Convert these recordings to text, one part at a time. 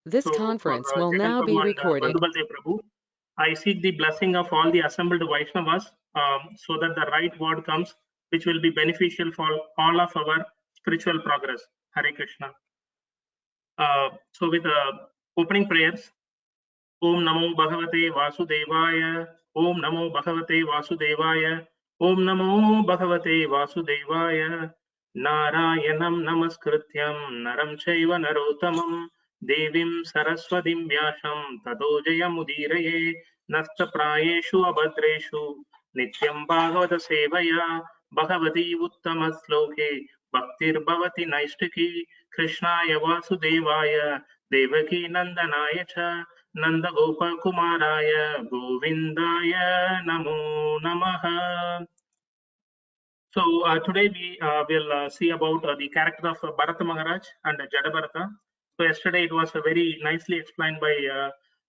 This So, conference will Jagan now be Prabhu and recorded. Bandhu Baldev Prabhu, I seek the blessing of all the assembled Vaishnavas so that the right word comes, which will be beneficial for all of our spiritual progress. Hare Krishna. So, with opening prayers, Om Namo Bhagavate Vasudevaya, Om Namo Bhagavate Vasudevaya, Om Namo Bhagavate Vasudevaya, Narayanam Namaskrityam, Naram Chaiva Narottamam, Devim Saraswatim Vyasam, Tado Jayamudiraye, Nasta Prayeshu Abhadreshu, Nityam Bhagavata Sevaya, Bhagavati Uttama Sloke, Bhaktir Bhavati Naistiki, Krishnaya Vasudevaya, Devaki Nandanaya Cha, Nanda Gopal Kumaraya Govindaya Namo Namaha. So today we will see about the character of Bharata Maharaj and Jadabharata. So yesterday it was very nicely explained by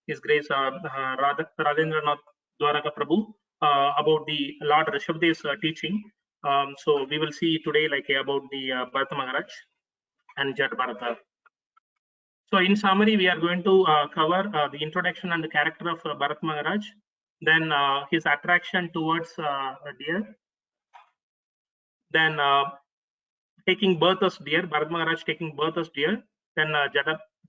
His Grace Rajendranath Dwaraka Prabhu about the Lord Rishabdev's teaching. So we will see today about the Bharata Maharaj and Jadabharata. So in summary, we are going to cover the introduction and the character of Bharat Maharaj, then his attraction towards deer, then taking birth as deer, Bharat Maharaj taking birth as deer, then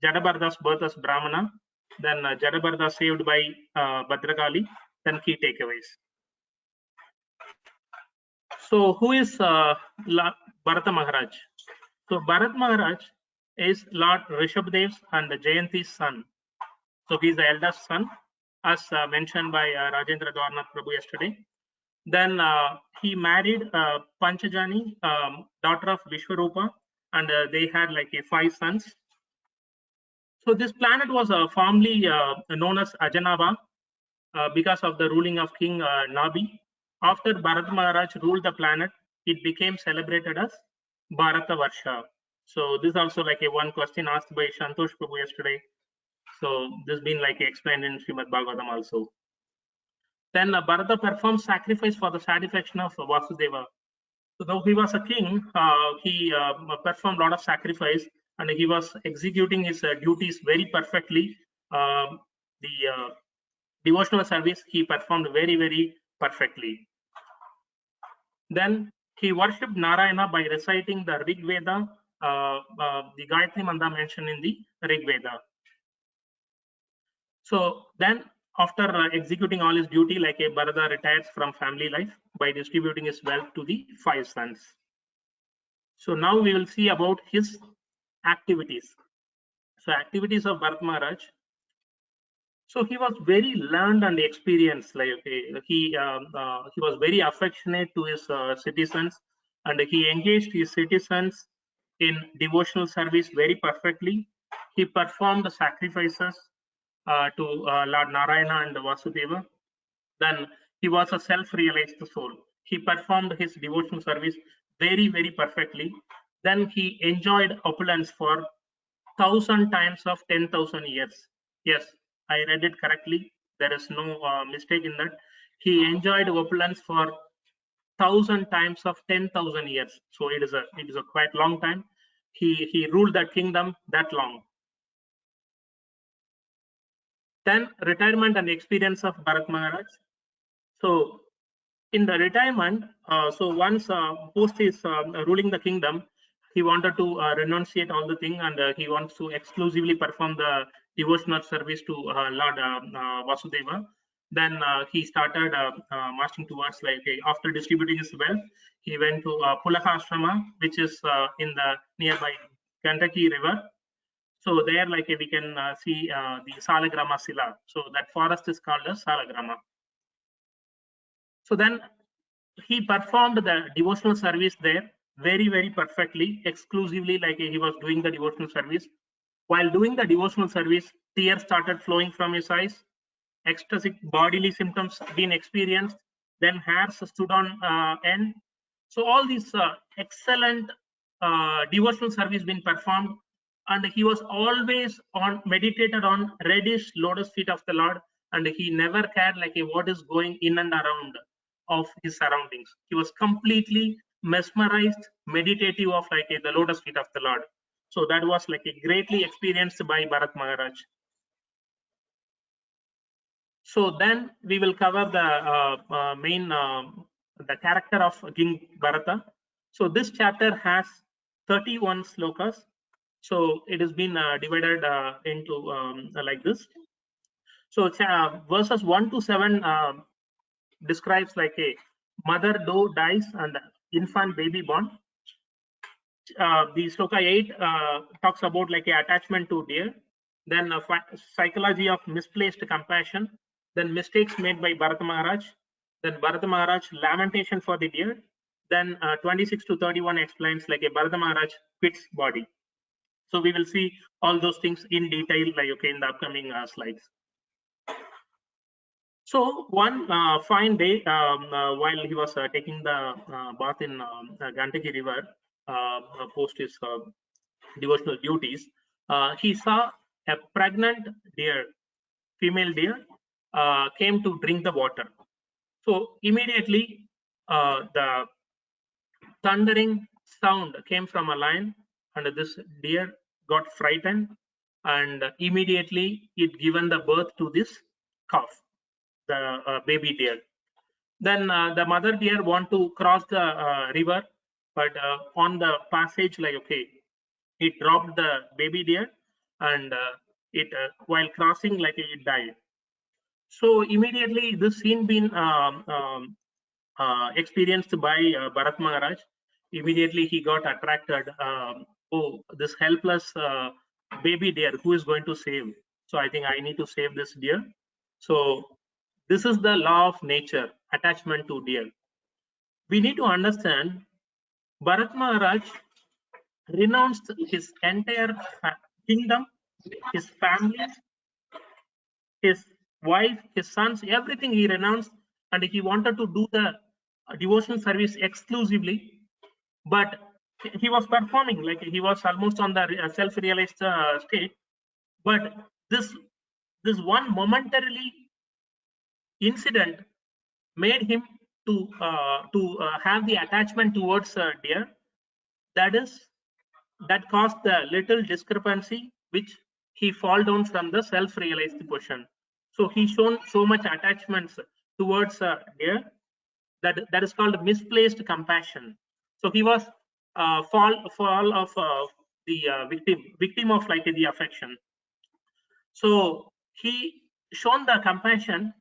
Jadabharata's birth as Brahmana, then Jadabharata saved by Bhadrakali, then key takeaways. So who is Bharata Maharaj? So Bharat Maharaj is Lord Rishabdev's and Jayanti's son. So he is the eldest son, as mentioned by Rajendra Dwarnath Prabhu yesterday. Then he married Panchajani, daughter of Vishwarupa, and they had 5 sons. So this planet was formerly known as Ajanava because of the ruling of King Nabi. After Bharat Maharaj ruled the planet, it became celebrated as Bharata Varsha. So this is also a one question asked by Shantosh Prabhu yesterday. So this has been explained in Srimad Bhagavatam also. Then Bharata performed sacrifice for the satisfaction of Vasudeva. So though he was a king, he performed a lot of sacrifice and he was executing his duties very perfectly. The devotional service he performed very, very perfectly. Then he worshipped Narayana by reciting the Rig Veda, the Gayatri Manda mentioned in the Rig Veda. So then after executing all his duty, Bharata retires from family life by distributing his wealth to the 5 sons. So now we will see about his activities. So activities of Bharat Maharaj. So he was very learned and experienced. He was very affectionate to his citizens, and he engaged his citizens in devotional service very perfectly. He performed sacrifices to Lord Narayana and Vasudeva. Then he was a self-realized soul. He performed his devotional service very, very perfectly. Then he enjoyed opulence for 1,000 times of 10,000 years. Yes, I read it correctly. There is no mistake in that. He enjoyed opulence for 1,000 times of 10,000 years. So it is a quite long time. He ruled that kingdom that long. Then retirement and experience of Bharat Maharaj. So in the retirement, so once post is ruling the kingdom, he wanted to renunciate all the thing, and he wants to exclusively perform the devotional service to Lord Vasudeva. Then he started marching towards after distributing his wealth, he went to Pulaka Ashrama, which is in the nearby Gandaki river. So there, we can see the Salagrama Sila. So that forest is called as Salagrama. So then he performed the devotional service there very, very perfectly, exclusively he was doing the devotional service. While doing the devotional service, tears started flowing from his eyes, ecstatic bodily symptoms being experienced, then hairs stood on end. So all these excellent devotional service being performed, and he was always meditated on reddish lotus feet of the Lord, and he never cared what is going in and around of his surroundings. He was completely mesmerized, meditative of the lotus feet of the Lord. So that was like a greatly experienced by Bharat Maharaj. So then we will cover the main the character of King Bharata. So this chapter has 31 slokas. So it has been divided into like this. So verses 1 to 7 describes like a mother doe dies and infant baby born. The sloka 8 talks about like a attachment to deer. Then psychology of misplaced compassion. Then mistakes made by Bharata Maharaj. Then Bharata Maharaj lamentation for the deer. Then 26 to 31 explains like a Bharata Maharaj quits body. So we will see all those things in detail like okay in the upcoming slides. So one fine day, while he was taking the bath in Gandaki River, post his devotional duties, he saw a pregnant deer, female deer, came to drink the water. So immediately, the thundering sound came from a lion, and this deer got frightened, and immediately it given the birth to this calf, the baby deer. Then the mother deer want to cross the river, but on the passage, like okay, it dropped the baby deer, and it while crossing, like it died. So immediately this scene been experienced by Bharat Maharaj. Immediately he got attracted. Oh, this helpless baby deer, who is going to save? So I think I need to save this deer. So this is the law of nature, attachment to deer. We need to understand Bharat Maharaj renounced his entire kingdom, his family, his wife, his sons, everything he renounced, and he wanted to do the devotional service exclusively. But he was performing like he was almost on the self-realized state. But this one momentarily incident made him to have the attachment towards deer. That caused the little discrepancy which he fall down from the self-realized position. So he shown so much attachments towards deer that is called misplaced compassion. So he was fall of the victim of like the affection. So he shown the compassion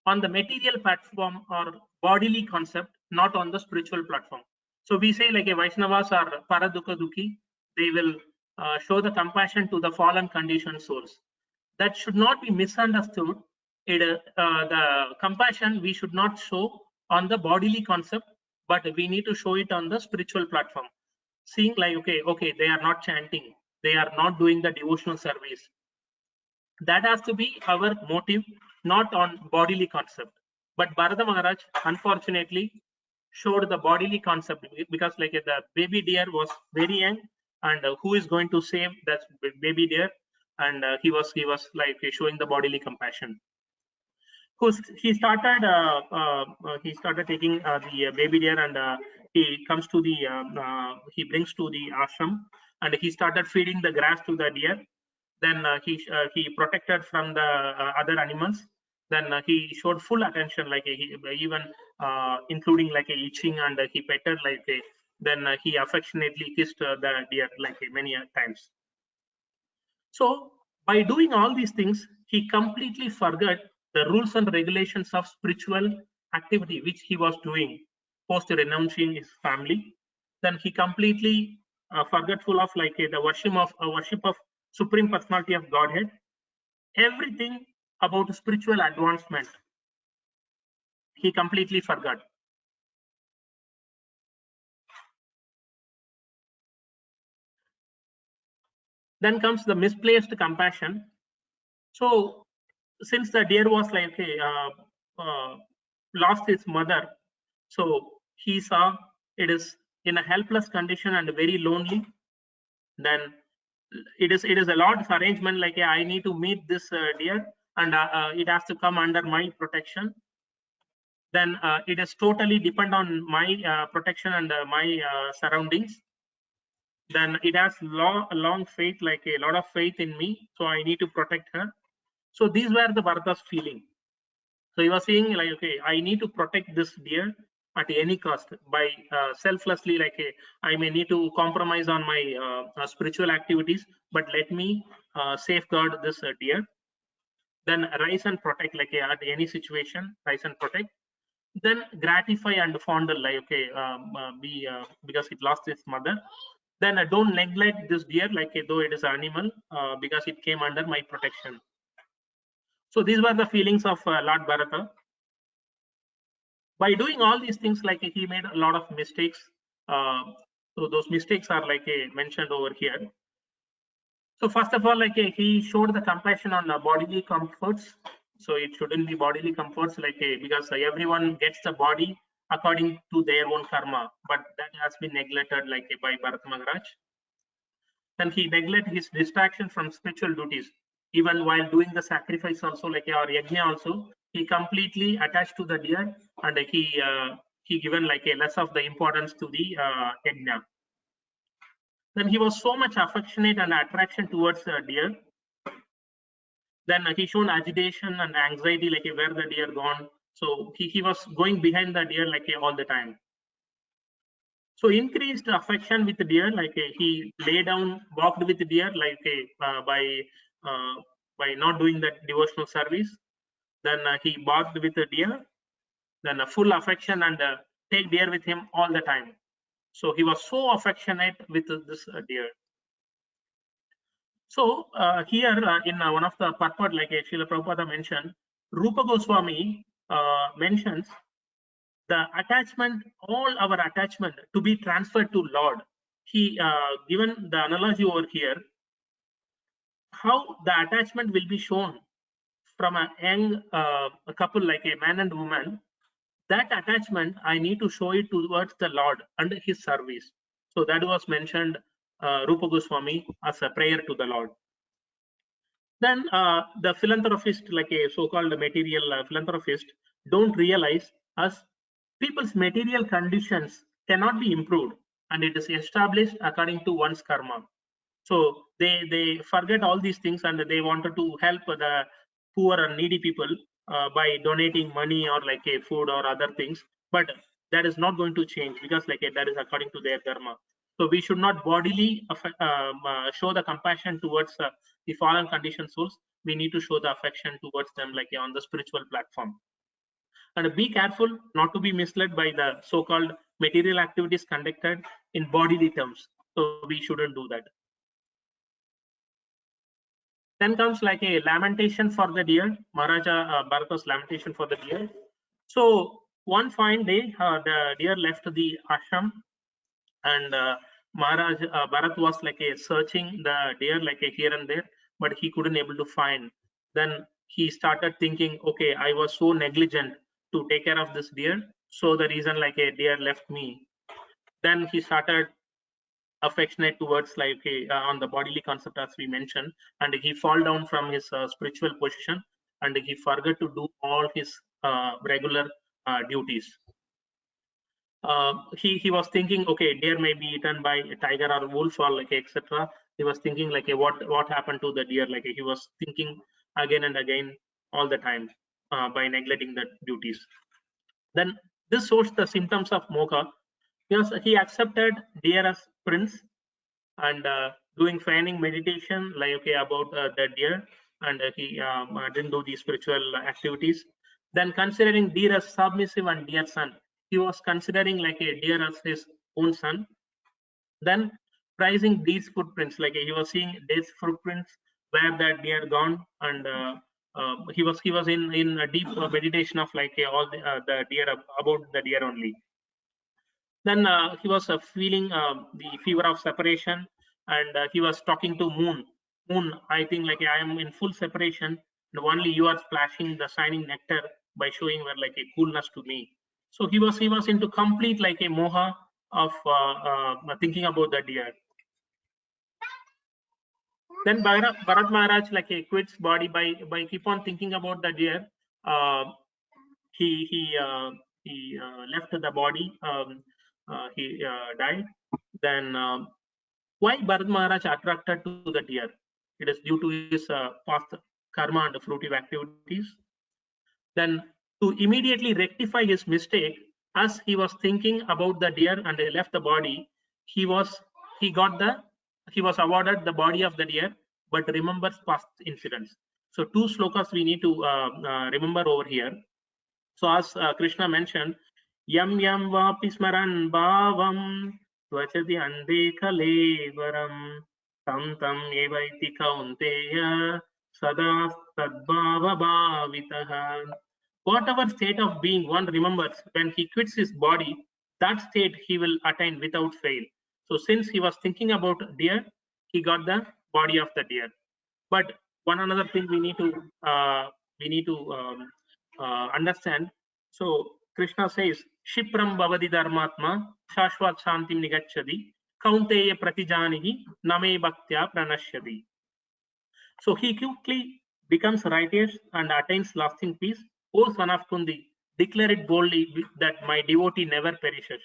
on the material platform or bodily concept, not on the spiritual platform. So we say like a Vaishnavas or Paradukha Dukhi, they will show the compassion to the fallen conditioned souls. That should not be misunderstood. The compassion we should not show on the bodily concept, but we need to show it on the spiritual platform. Seeing like, okay, they are not chanting, they are not doing the devotional service. That has to be our motive, not on bodily concept. But Bharata Maharaj, unfortunately, showed the bodily concept because like the baby deer was very young, and who is going to save that baby deer? And he was like showing the bodily compassion. He started taking the baby deer, and he comes to the he brings to the ashram, and he started feeding the grass to the deer. Then he protected from the other animals. Then he showed full attention, like he even including like a itching, and he petted like a. Then he affectionately kissed the deer like many times. So by doing all these things, he completely forgot the rules and regulations of spiritual activity which he was doing post renouncing his family. Then he completely forgetful of like the worship of Supreme Personality of Godhead. Everything about spiritual advancement, he completely forgot. Then comes the misplaced compassion. So since the deer was like lost his mother, so he saw it is in a helpless condition and very lonely. Then it is a Lord's arrangement, like I need to meet this deer, and it has to come under my protection. Then it is totally depend on my protection and my surroundings. Then it has long faith, like a lot of faith in me, so I need to protect her. So these were the Bharata's feeling. So he was saying like, okay, I need to protect this deer at any cost by selflessly, like I may need to compromise on my spiritual activities, but let me safeguard this deer. Then rise and protect, like at any situation, rise and protect. Then gratify and fondle, like okay, because it lost its mother. Then don't neglect this deer, like though it is an animal, because it came under my protection. So these were the feelings of Lord Bharata. By doing all these things, like he made a lot of mistakes. So those mistakes are like mentioned over here. So first of all, like he showed the compassion on bodily comforts. So it shouldn't be bodily comforts, like because everyone gets the body according to their own karma, but that has been neglected, like by Bharat Maharaj. Then he neglected his distraction from spiritual duties, even while doing the sacrifice also, like or yajna also, he completely attached to the deer, and he given like a less of the importance to the yajna. Then he was so much affectionate and attraction towards the deer. Then he shown agitation and anxiety, like where the deer gone. So he was going behind the deer like all the time. So increased affection with the deer, like he lay down, walked with the deer, like uh, by not doing that devotional service. Then he barked with the deer. Then a full affection and take deer with him all the time. So he was so affectionate with this deer. So here in one of the purport, like Srila Prabhupada mentioned, Rupa Goswami mentions the attachment, all our attachment to be transferred to Lord. He given the analogy over here, how the attachment will be shown from a young a couple, like a man and woman. That attachment, I need to show it towards the Lord and his service. So that was mentioned Rupa Goswami as a prayer to the Lord. Then the philanthropist, like a so-called material philanthropist, don't realize as people's material conditions cannot be improved, and it is established according to one's karma. So they forget all these things, and they wanted to help the poor and needy people by donating money or like a food or other things. But that is not going to change, because like that is according to their karma. So we should not bodily show the compassion towards the fallen conditioned souls. We need to show the affection towards them, like on the spiritual platform. And be careful not to be misled by the so-called material activities conducted in bodily terms. So we shouldn't do that. Then comes like a lamentation for the deer, Maharaja Bharata's lamentation for the deer. So one fine day, the deer left the ashram, and Maharaj Bharat was like a searching the deer like a here and there, but he couldn't able to find. Then he started thinking, okay, I was so negligent to take care of this deer, so the reason like a deer left me. Then he started affectionate towards like on the bodily concept as we mentioned, and he fall down from his spiritual position, and he forgot to do all his regular duties. He was thinking, okay, deer may be eaten by a tiger or wolf or like etc. He was thinking like what happened to the deer, like he was thinking again and again all the time by neglecting the duties. Then this shows the symptoms of moksha, because he accepted deer as prince, and doing fanning meditation, like okay about the deer, and he didn't do the spiritual activities. Then considering deer as submissive and deer son, he was considering like a deer as his own son. Then prizing these footprints, like he was seeing these footprints where that deer gone, and he was in a deep meditation of like all the deer, about the deer only. Then he was feeling the fever of separation, and he was talking to moon. Moon, I think like I am in full separation, and only you are splashing the shining nectar by showing where like a coolness to me. So he was into complete like a moha of thinking about the deer. Then Bharat Maharaj like he quits body by keep on thinking about the deer. Uh, he he uh, he left the body. He died. Then Why Bharat Maharaj attracted to the deer? It is due to his past karma and fruitive activities. Then to immediately rectify his mistake, as he was thinking about the deer and he left the body, he was awarded the body of the deer, but remembers past incidents. So two slokas we need to remember over here. So as Krishna mentioned, yam yam vapi smaran bhavam tvachati ande kalevaram tam tam evaiti kaunteya sada tadbhava bhavitaha. Whatever state of being one remembers when he quits his body, that state he will attain without fail. So since he was thinking about deer, he got the body of the deer. But one another thing we need to understand. So Krishna says, Shipram bhavadi dharmatma shashvat shantim nigachadi kaunteya pratijanihi name bhaktya pranashyadi. So he quickly becomes righteous and attains lasting peace. O son of Kundi, declare it boldly that my devotee never perishes.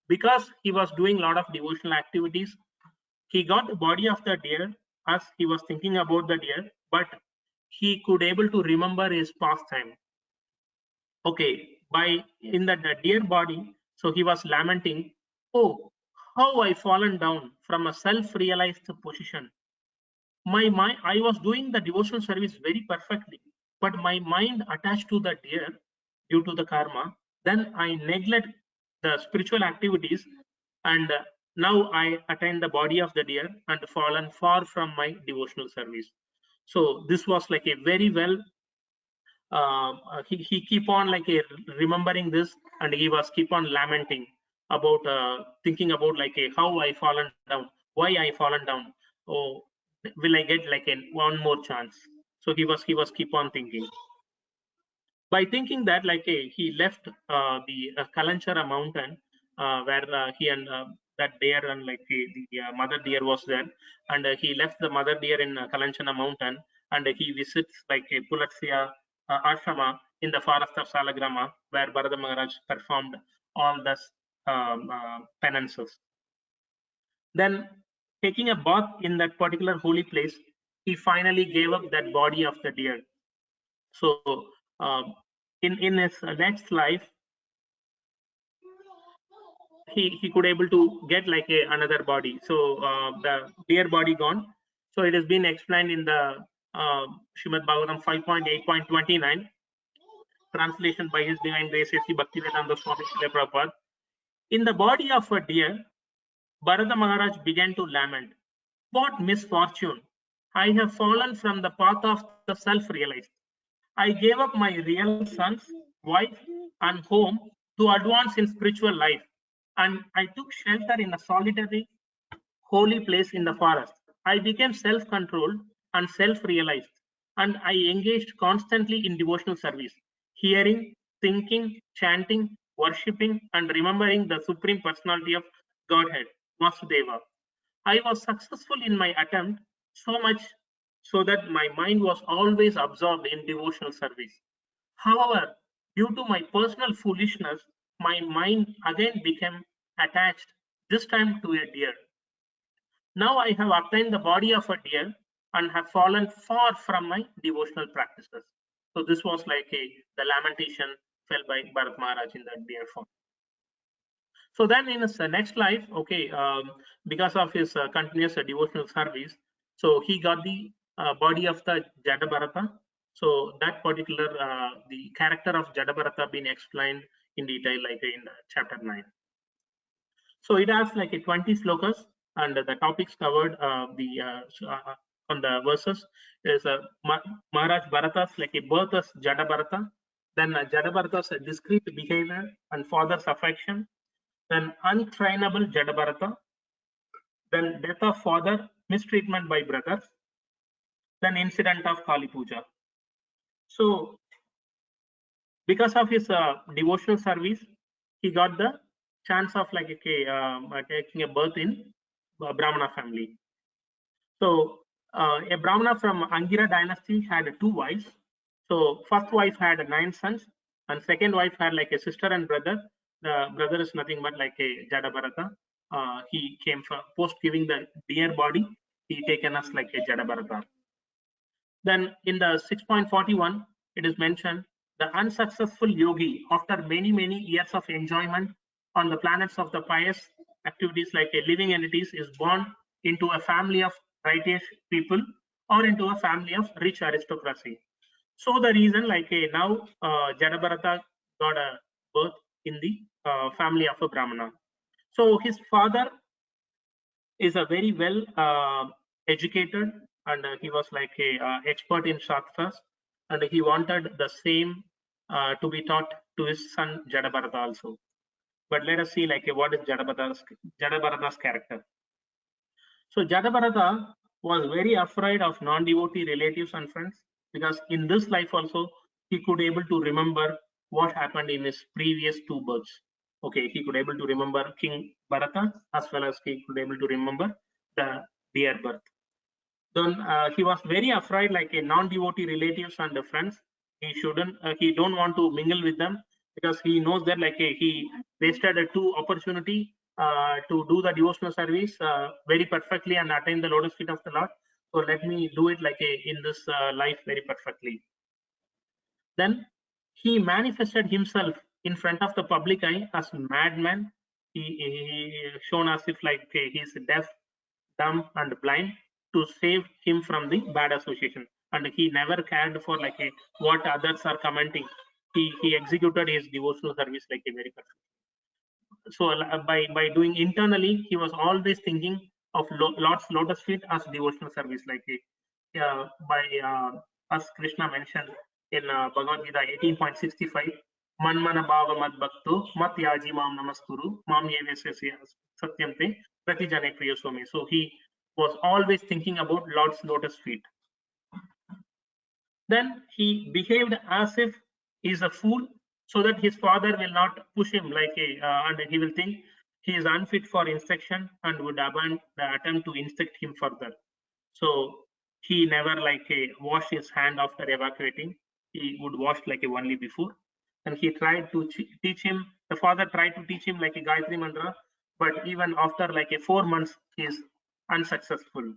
Because he was doing a lot of devotional activities, he got the body of the deer as he was thinking about the deer, but he could able to remember his pastime. Okay, by in the deer body, so he was lamenting, oh, how I fallen down from a self-realized position. My mind, I was doing the devotional service very perfectly, but my mind attached to the deer due to the karma. Then I neglect the spiritual activities, and now I attain the body of the deer and fallen far from my devotional service. So this was like a very well. He keep on like a remembering this, and he was keep on lamenting about thinking about like a how I fallen down, why I fallen down. Oh, will I get like a one more chance? So he was keep on thinking. By thinking that like he left the Kalanchara mountain where he and that deer and like the mother deer was there, and he left the mother deer in Kalanchana mountain, and he visits like a Pulatsya ashrama in the forest of Salagrama where Bharata Maharaj performed all the penances. Then taking a bath in that particular holy place, he finally gave up that body of the deer. So in his next life, he could able to get like another body. So the deer body gone. So it has been explained in the Srimad Bhagavatam 5.8.29, translation by His Divine Grace Sri Bhaktivedanta Swami Srila Prabhupada. In the body of a deer, Bharata Maharaj began to lament, what misfortune! I have fallen from the path of the self-realized. I gave up my real sons, wife, and home to advance in spiritual life, and I took shelter in a solitary, holy place in the forest. I became self-controlled and self-realized, and I engaged constantly in devotional service, hearing, thinking, chanting, worshipping, and remembering the Supreme Personality of Godhead, Vasudeva. I was successful in my attempt, so much so that my mind was always absorbed in devotional service. However, due to my personal foolishness, my mind again became attached, this time to a deer. Now I have obtained the body of a deer and have fallen far from my devotional practices. So this was like the lamentation felt by Bharat Maharaj in the deer form. So then in his next life, okay, because of his continuous devotional service, so he got the body of the Jadabharata. So that particular, the character of Jadabharata being explained in detail like in chapter 9. So it has like a 20 slokas, and the topics covered on the verses is Maharaj Bharata's like a birth as Jadabharata, then Jadabharata's discreet behavior and father's affection, then untrainable Jadabharata, then death of father, mistreatment by brothers, then incident of Kali Puja. So because of his devotional service, he got the chance of like taking a birth in Brahmana family. So a Brahmana from Angira dynasty had 2 wives. So first wife had 9 sons, and second wife had like a sister and brother. The brother is nothing but like a Jadabharata. he came for post giving the deer body, he taken as like a Jadabharata. Then in the 6.41, it is mentioned the unsuccessful yogi, after many years of enjoyment on the planets of the pious activities like a living entities, is born into a family of righteous people or into a family of rich aristocracy. So the reason like now Jadabharata got a birth in the family of a Brahmana. So his father is a very well educated, and he was like a expert in Shastras, and he wanted the same to be taught to his son Jadabharata also. But let us see like what is Jadabharata's character. So Jadabharata was very afraid of non-devotee relatives and friends, because in this life also he could able to remember what happened in his previous two births. Okay, he could able to remember King Bharata, as well as he could able to remember the deer birth. Then he was very afraid like a non-devotee relatives and the friends. He don't want to mingle with them, because he knows that like he wasted a two opportunity to do the devotional service very perfectly and attain the lotus feet of the Lord. So let me do it like in this life very perfectly. Then he manifested himself in front of the public eye as madman. He shown as if like he's deaf, dumb, and blind, to save him from the bad association. And he never cared for like what others are commenting. He executed his devotional service like a very perfect. So by doing internally, he was always thinking of Lord's lotus feet as devotional service, like as Krishna mentioned in Bhagavad Gita 18.65, Manmana Bhava Mad Bhakto Mat Yaji Mam Namasturu Mam Yevesya Satyamte Pratijane Priyasome. So he was always thinking about Lord's lotus feet. Then he behaved as if he's a fool, so that his father will not push him like and he will think he is unfit for instruction and would abandon the attempt to instruct him further. So he never like washed his hand after evacuating. He would wash like only before. And he tried to teach him. The father tried to teach him like a Gayatri mantra, but even after like 4 months, he is unsuccessful,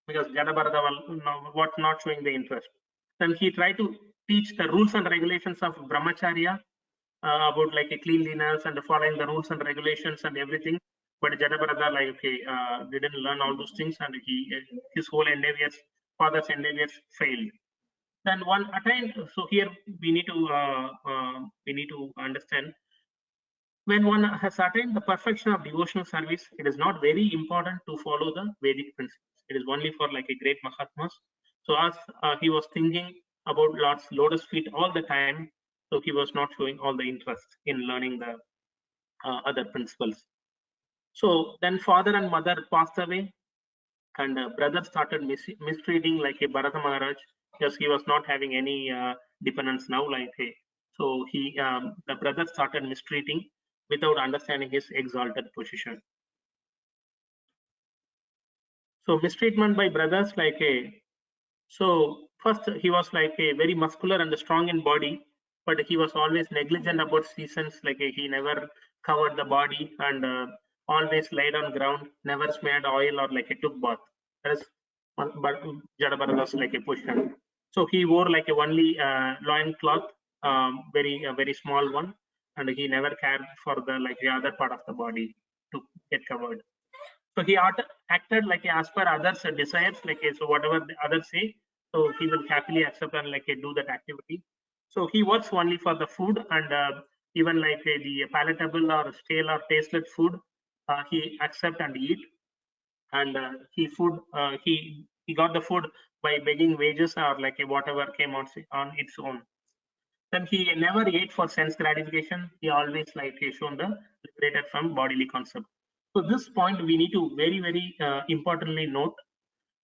because Jadabharata was not showing the interest. Then he tried to teach the rules and regulations of brahmacharya, about like a cleanliness and following the rules and regulations and everything. But Jadabharata like didn't learn all those things, and his whole endeavors, father's endeavors failed. Then one attained. So here we need to understand, when one has attained the perfection of devotional service, it is not very important to follow the Vedic principles. It is only for like a great Mahatmas. So as he was thinking about Lord's lotus feet all the time, so he was not showing all the interest in learning the other principles. So then father and mother passed away, and brother started mistreating like a Bharata Maharaj, because he was not having any dependence now. Like so the brother started mistreating without understanding his exalted position. So mistreatment by brothers like so first he was like a very muscular and strong in body, but he was always negligent about seasons. Like he never covered the body, and always laid on ground, never smeared oil or like a took bath. That is but Jadabharata's like a position. So he wore like a only loin cloth, very small one, and he never cared for the like the other part of the body to get covered. So he acted like as per others' desires, like so whatever the others say, so he will happily accept and like do that activity. So he works only for the food, and even like the palatable or stale or tasteless food, he accept and eat. And he got the food by begging wages or like whatever came on its own. Then he never ate for sense gratification. He always like shown the liberated from bodily concept. So this point we need to very importantly note.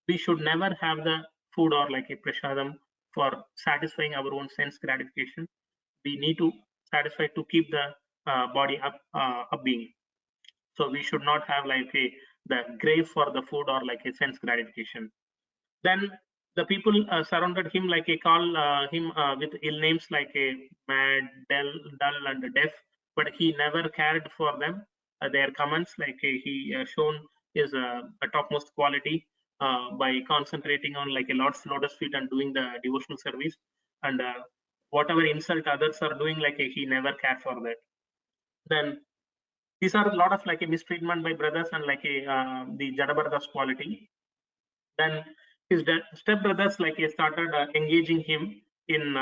We should never have the food or like a prasadam for satisfying our own sense gratification. We need to satisfy to keep the body up being. So we should not have like the grave for the food or like a sense gratification. Then the people surrounded him like a call him with ill names like a mad, dull, and deaf, but he never cared for them. their comments, like he shown his a topmost quality by concentrating on like a Lord's lotus feet and doing the devotional service, and whatever insult others are doing, like he never cared for that. Then these are a lot of like a mistreatment by brothers and like a the Jadabharata's quality. Then his stepbrothers like started engaging him in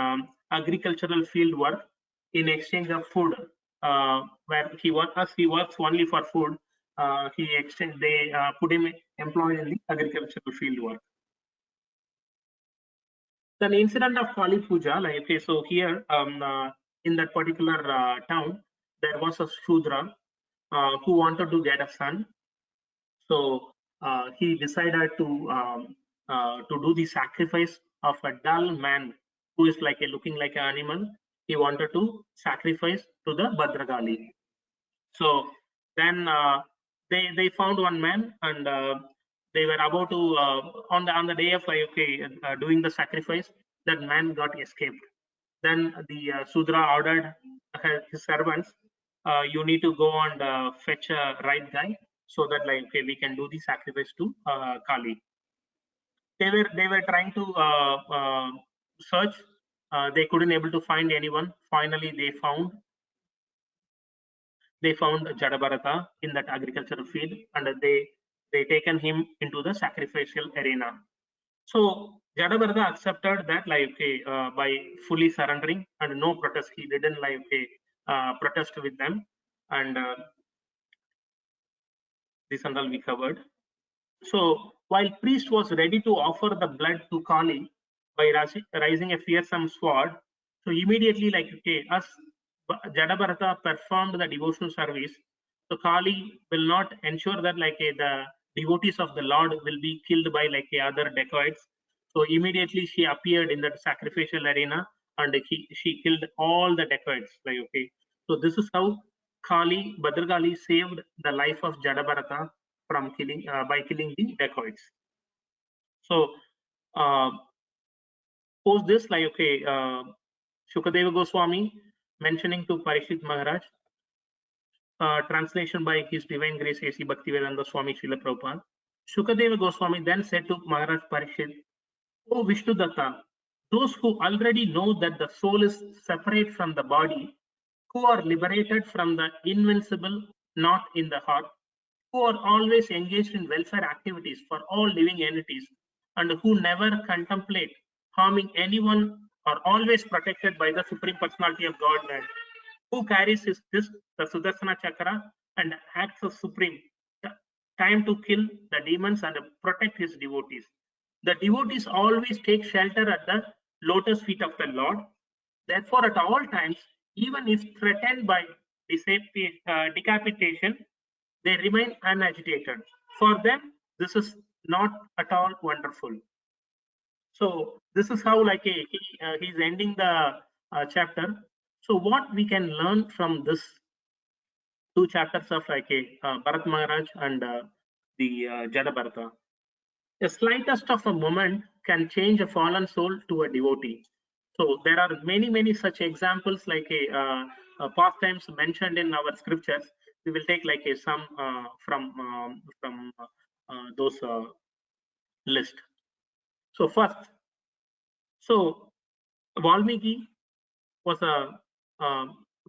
agricultural field work in exchange of food, where he works only for food. They put him employed in the agricultural field work. The incident of Kali Puja, like okay, so here in that particular town, there was a Shudra who wanted to get a son. So he decided to do the sacrifice of a dull man who is like looking like an animal. He wanted to sacrifice to the Bhadragali. So then they found one man, and they were about to on the day of like doing the sacrifice. That man got escaped. Then the Sudra ordered his servants, you need to go and fetch a right guy so that like okay, we can do the sacrifice to Kali. They were trying to search. They couldn't able to find anyone. Finally, they found Jadabharata in that agricultural field, and they taken him into the sacrificial arena. So Jadabharata accepted that like okay, by fully surrendering and no protest. He didn't like okay, protest with them, and this and all we covered. So while priest was ready to offer the blood to Kali by raising a fearsome sword, so immediately like okay, as Jadabharata performed the devotional service, so Kali will not ensure that like the devotees of the Lord will be killed by like other dacoits. So immediately she appeared in that sacrificial arena, and she killed all the dacoits. Like okay, so this is how Kali Bhadragali saved the life of Jadabharata from killing by killing the dacoits. So post this, like okay, Shukadeva Goswami mentioning to Parikshit Maharaj, translation by His Divine Grace A.C. Bhaktivedanta Swami Srila Prabhupada. Shukadeva Goswami then said to Maharaj Parikshit, O Vishnudatta, those who already know that the soul is separate from the body, who are liberated from the invincible knot in the heart, who are always engaged in welfare activities for all living entities, and who never contemplate harming anyone, are always protected by the Supreme Personality of Godhead, who carries his disc, the Sudarsana Chakra, and acts as supreme, time to kill the demons and protect his devotees. The devotees always take shelter at the lotus feet of the Lord. Therefore, at all times, even if threatened by decapitation, they remain unagitated. For them, this is not at all wonderful. So this is how like he's ending the chapter. So what we can learn from this two chapters of like Bharat Maharaj and the Jadabharata. The slightest of a moment can change a fallen soul to a devotee. So there are many such examples like pastimes mentioned in our scriptures. We will take like some from those list. So first, so Valmiki was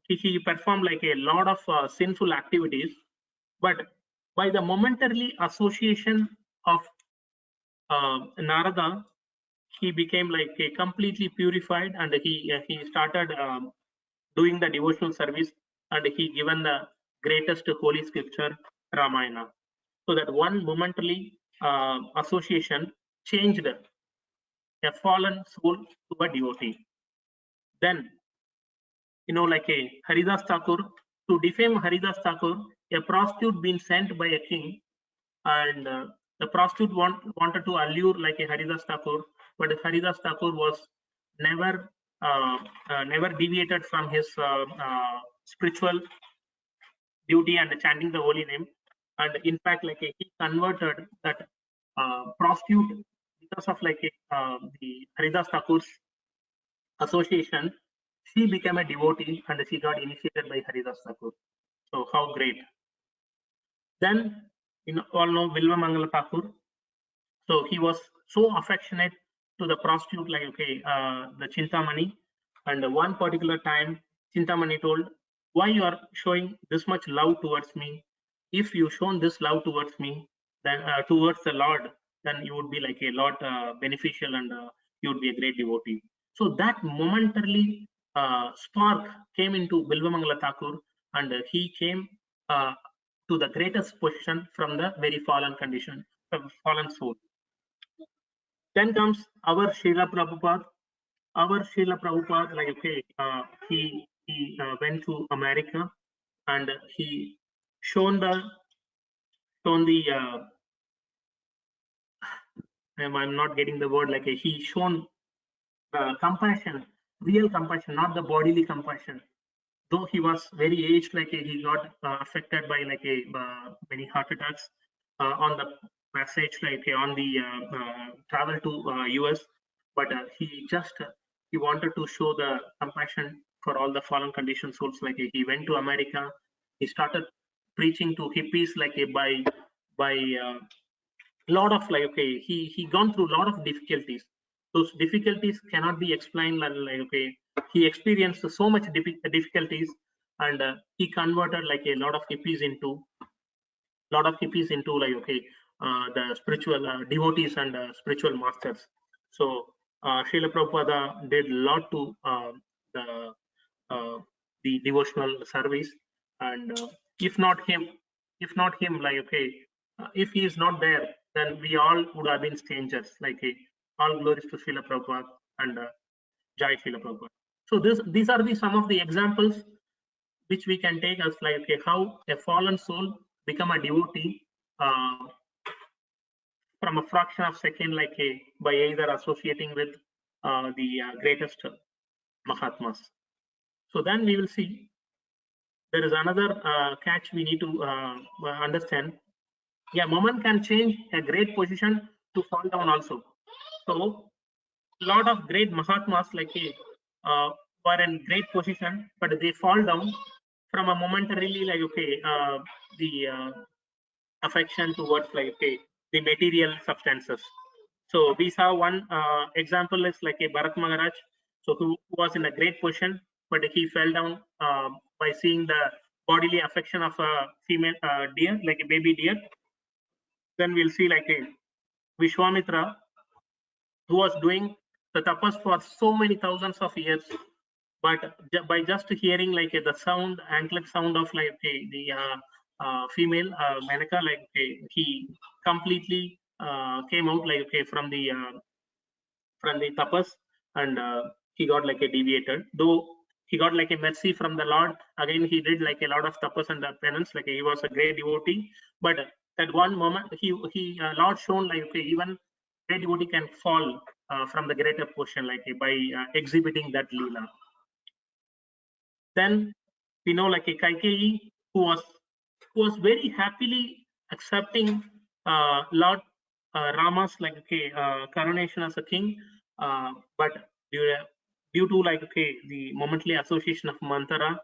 he performed like a lot of sinful activities, but by the momentarily association of Narada, he became like a completely purified, and he started doing the devotional service, and he given the greatest holy scripture Ramayana. So that one momentarily association changed a fallen soul to a devotee. Then like a Haridas Thakur, to defame Haridas Thakur, a prostitute being sent by a king, and the prostitute wanted to allure like a Haridas Thakur, but Haridas Thakur was never never deviated from his spiritual duty and chanting the holy name, and in fact like he converted that prostitute because of like the Haridas Thakur's association. She became a devotee and she got initiated by Haridas Thakur. So how great. Then you all know Vilvamangala Thakur. So he was so affectionate to the prostitute, like the Chintamani. And one particular time, Chintamani told, "Why you are showing this much love towards me? If you shown this love towards me, then towards the Lord, then you would be like a lot beneficial, and you would be a great devotee." So that momentarily spark came into Bilvamangala Thakur, and he came to the greatest position from the very fallen condition, fallen soul. Then comes our Srila Prabhupada. Our Srila Prabhupada, like he went to America, and he shown the I'm not getting the word, like he shown compassion, real compassion, not the bodily compassion. Though he was very aged, like he got affected by many heart attacks on the passage, like on the travel to US, but he wanted to show the compassion for all the fallen conditioned souls. Like he went to America, he started preaching to hippies, like by lot of he gone through a lot of difficulties. Those difficulties cannot be explained, he experienced so much difficulties, and he converted like a lot of hippies into the spiritual devotees and spiritual masters. So Srila Prabhupada did a lot to the uh, the devotional service, and if not him, if he is not there, then we all would have been strangers. All glories to Srila Prabhupada, and Jai Srila Prabhupada. So these are some of the examples which we can take as how a fallen soul become a devotee from a fraction of second, by either associating with the greatest Mahatmas. So then we will see there is another catch we need to understand. Yeah, moment can change a great position to fall down also. So a lot of great Mahatmas were in great position, but they fall down from a momentarily the affection towards the material substances. So we saw one example is like a Bharat Maharaj, so who was in a great position, but he fell down by seeing the bodily affection of a female deer, like a baby deer. Then we'll see like a Vishwamitra, who was doing the tapas for so many thousands of years, but by just hearing the sound, anklet sound of the female Menaka, he completely came out from the tapas, and he got deviated. Though he got a mercy from the Lord, again he did a lot of tapas and penance, he was a great devotee. But at one moment he Lord shown even great devotee can fall from the greater portion, by exhibiting that leela. Then we know a Kaikeyi, who was very happily accepting Lord Rama's coronation as a king, but due to the momentary association of Manthara,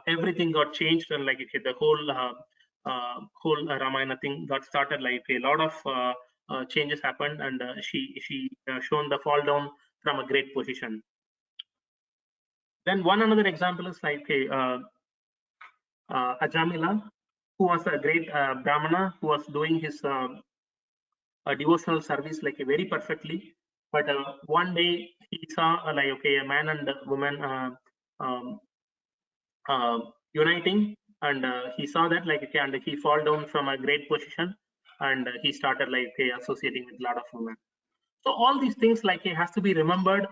everything got changed, and the whole Ramayana thing got started. A lot of changes happened, and she shown the fall down from a great position. Then one another example is Ajamila, who was a great Brahmana, who was doing his devotional service very perfectly. But one day he saw a man and a woman uniting, and he saw that and he fall down from a great position, and he started associating with a lot of women. So all these things has to be remembered,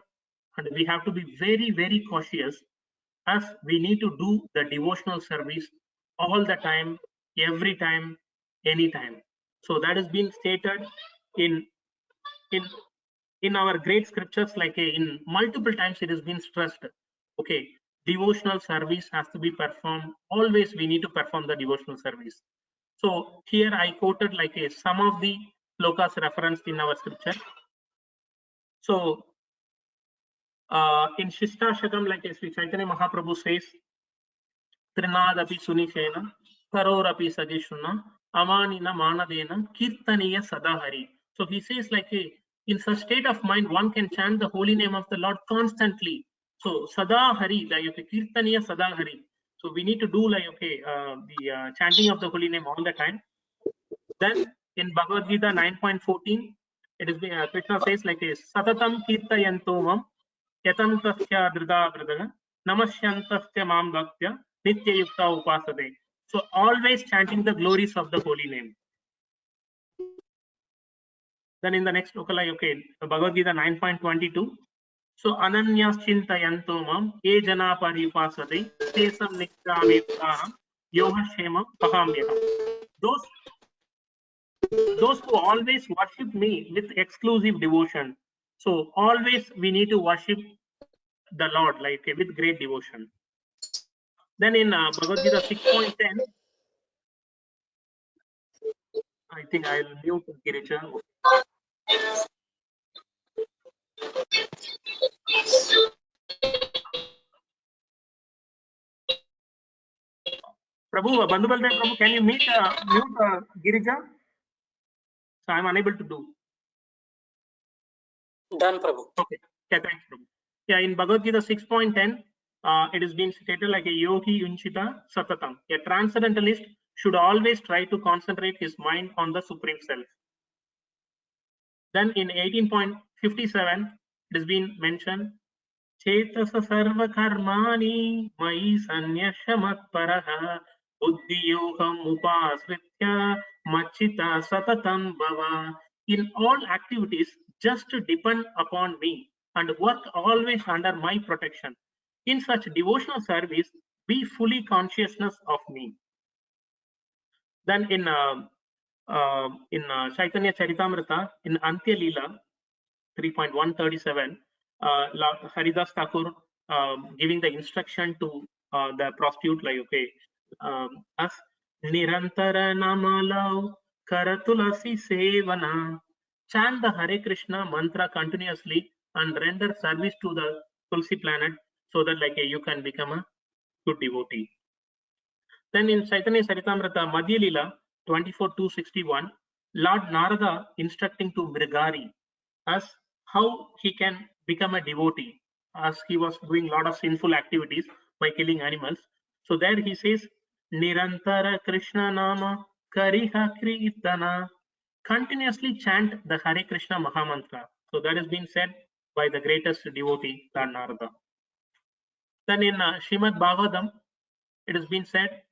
and we have to be very, very cautious, as we need to do the devotional service all the time, every time, anytime. So that has been stated in our great scriptures, in multiple times it has been stressed. Okay, devotional service has to be performed. Always we need to perform the devotional service. So here I quoted some of the slokas referenced in our scripture. So in Shistashakam, Sri Chaitanya Mahaprabhu says, Trinadapi Sunishena, Karorapi Sajishuna, Amanina Manadena, Kirtaniya Sadahari. So he says, like, in such state of mind, one can chant the holy name of the Lord constantly. So Sadahari, like, okay, Kirtaniya Sadahari. So we need to do, like, okay, the chanting of the holy name all the time. Then in Bhagavad Gita 9.14, it is Krishna says, like, Satatam Kirtayantomam Yatantasya Drida Bradaga Namasyantasya Mam Bhaktya Nitya Yukta Upasade. So always chanting the glories of the holy name. Then in the next lokalai, okay, Bhagavad Gita 9.22. So Ananyas Chintayanto Mam E Jana Paripasade Tesam Nityaviptanam Yoga Shema Pahamyaham. Those who always worship me with exclusive devotion. So always we need to worship the Lord, like, with great devotion. Then in Bhagavad Gita 6.10, I think I'll mute Girija. Prabhu, Bandhu Baldev Prabhu, can you mute Girija? So I'm unable to do. Done, Prabhu. Okay. Yeah, thanks, Prabhu. Yeah, in Bhagavad Gita 6.10, it is being stated like a yogi unchita satatam. A transcendentalist should always try to concentrate his mind on the Supreme Self. Then in 18.57, it has been mentioned, Chetasa sarva karmani mai sanyasya matparaha buddhiyogam upasritya machita satatam bhava. In all activities, just depend upon me and work always under my protection. In such devotional service, be fully consciousness of me. Then in Chaitanya Charitamrita, in Antya Leela 3.137, Haridas Thakur giving the instruction to the prostitute, like, okay, as Nirantara Namalav Karatulasi Sevana, chant the Hare Krishna mantra continuously and render service to the Tulsi planet so that, like, you can become a good devotee. Then in Chaitanya Charitamrita Madhya Leela 24.261, Lord Narada instructing to Mrigari as how he can become a devotee, as he was doing a lot of sinful activities by killing animals. So there he says, Nirantara Krishna Nama Kariha Kirtana, continuously chant the Hare Krishna Mahamantra. So that has been said by the greatest devotee, Lord Narada. Then in Srimad Bhagavatam, it has been said,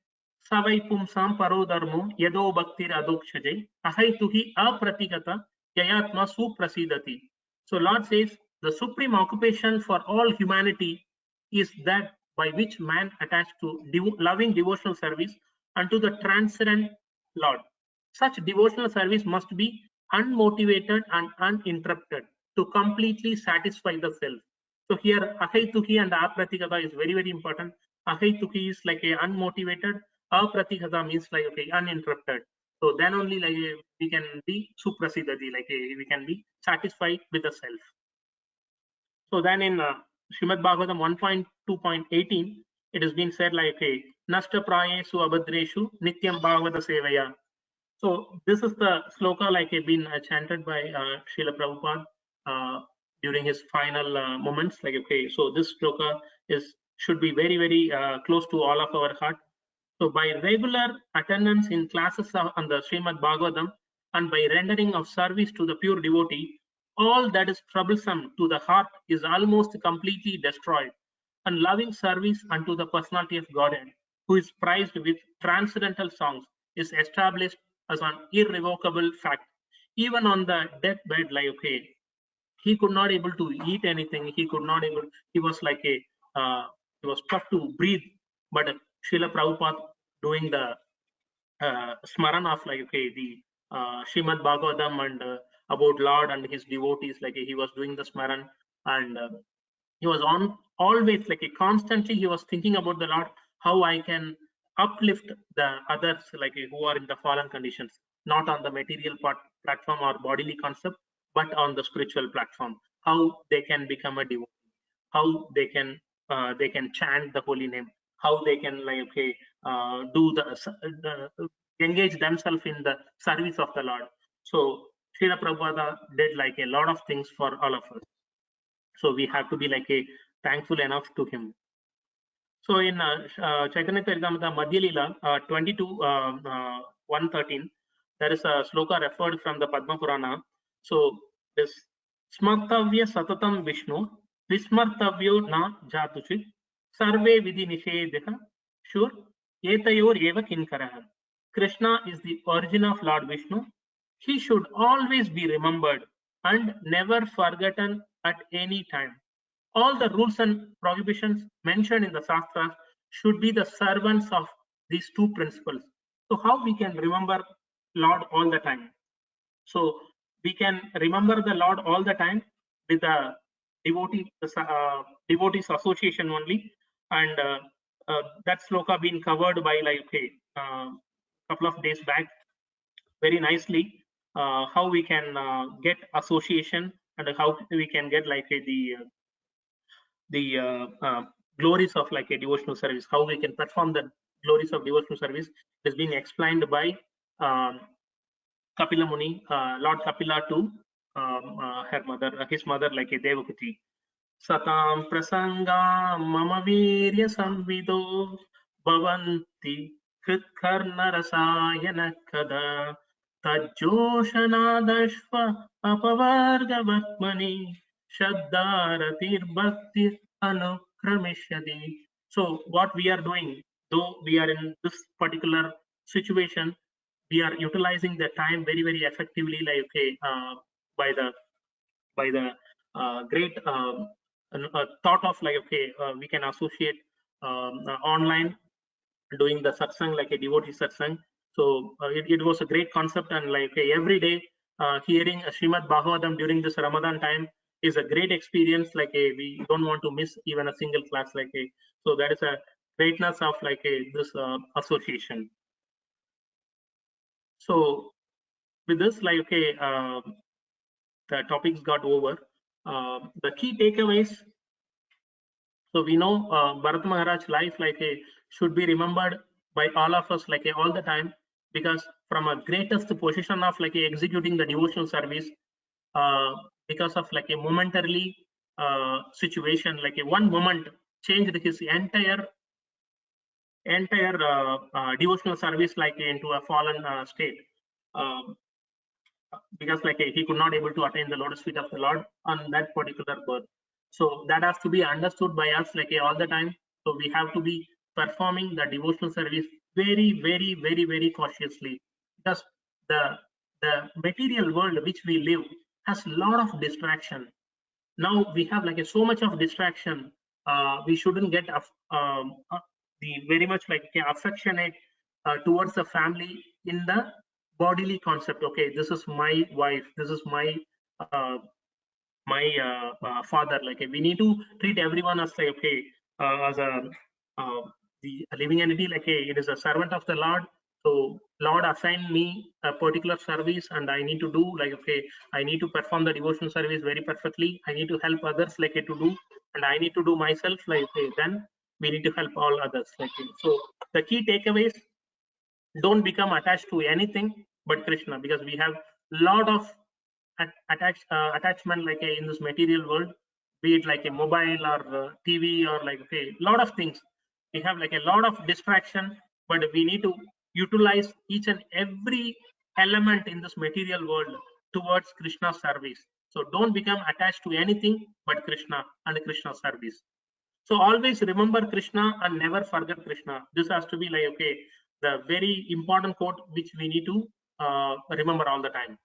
Savai Pumsam Paro Dharmo Yado Bhaktir Adokshajay Ahai Tuhi Apratigata Yayatma Suprasidati. So Lord says, the supreme occupation for all humanity is that by which man attached to loving devotional service unto the transcendent Lord. Such devotional service must be unmotivated and uninterrupted to completely satisfy the self. So here, Ahai and Apratigata is very, very important. Ahai is like a unmotivated, Apratigata means like, okay, uninterrupted. So then only, like, we can be suprasidati, like we can be satisfied with the self. So then in Srimad Bhagavatam 1.2.18, it has been said like, Nashta prayesu abhadreshu nityam bhagavata sevaya. So this is the sloka like been chanted by Srila Prabhupada during his final moments. Like, okay, so this sloka should be very, very close to all of our heart. So by regular attendance in classes on the Srimad Bhagavatam and by rendering of service to the pure devotee, all that is troublesome to the heart is almost completely destroyed, and loving service unto the personality of Godhead, who is prized with transcendental songs, is established as an irrevocable fact. Even on the deathbed, like, okay, he could not able to eat anything. He could not able. He was like he was tough to breathe. But Srila Prabhupada doing the smaran of, like, okay, the Srimad Bhagavatam and about Lord and his devotees, like he was doing the smaran, and he was on always like constantly he was thinking about the Lord, how I can uplift the others, like who are in the fallen conditions, not on the material platform or bodily concept, but on the spiritual platform, how they can become a devotee, how they can chant the holy name, how they can do engage themselves in the service of the Lord. So Srila Prabhupada did a lot of things for all of us. So we have to be thankful enough to him. So in Chaitanya Charitamrita Madhya Leela 22 113, there is a sloka referred from the Padma Purana. So this Smartavya Satatam Vishnu Vismartavyo na Jatuchit Sarve Vidhi Nishedha Sure Etayor Eva Kinkaraha. Krishna is the origin of Lord Vishnu. He should always be remembered and never forgotten at any time. All the rules and prohibitions mentioned in the Shastras should be the servants of these two principles. So how we can remember Lord all the time? So we can remember the Lord all the time with the devotees association only, and that sloka been covered by a couple of days back very nicely. How we can get association and how we can get the glories of a devotional service, how we can perform the glories of devotional service has been explained by Kapila Muni, Lord Kapila to her mother, his mother, Devakuti. Satam prasanga mama virya samvido bhavanti kritkarna rasayana kada tajjoshanadashva apavarga vatmani shaddaratir bhakti anukramishadi. So what we are doing, though we are in this particular situation, we are utilizing the time very effectively, by the great thought of we can associate online doing the satsang like a devotee satsang. So it was a great concept, and every day hearing Srimad Bhagavatam during this Ramadan time is a great experience. We don't want to miss even a single class. So that is a greatness of this association. So with this, the topics got over. The key takeaways. So we know Bharat Maharaj life should be remembered by all of us all the time, because from a greatest position of executing the devotional service, because of a momentarily situation, one moment changed his entire devotional service into a fallen state. Because he could not able to attain the lotus feet of the Lord on that particular birth. So that has to be understood by us all the time. So we have to be performing the devotional service very cautiously, because the material world which we live has a lot of distraction. Now we have so much of distraction. We shouldn't get the very much affectionate towards the family in the bodily concept. Okay, this is my wife, this is my father. We need to treat everyone as as a the living entity, it is a servant of the Lord. So Lord assigned me a particular service, and I need to do I need to perform the devotional service very perfectly. I need to help others to do, and I need to do myself then we need to help all others so the key takeaways: don't become attached to anything but Krishna, because we have lot of attachment in this material world, be it a mobile or TV or lot of things. We have a lot of distraction, but we need to utilize each and every element in this material world towards Krishna service. So don't become attached to anything but Krishna and Krishna service. So always remember Krishna and never forget Krishna. This has to be the very important quote which we need to remember all the time.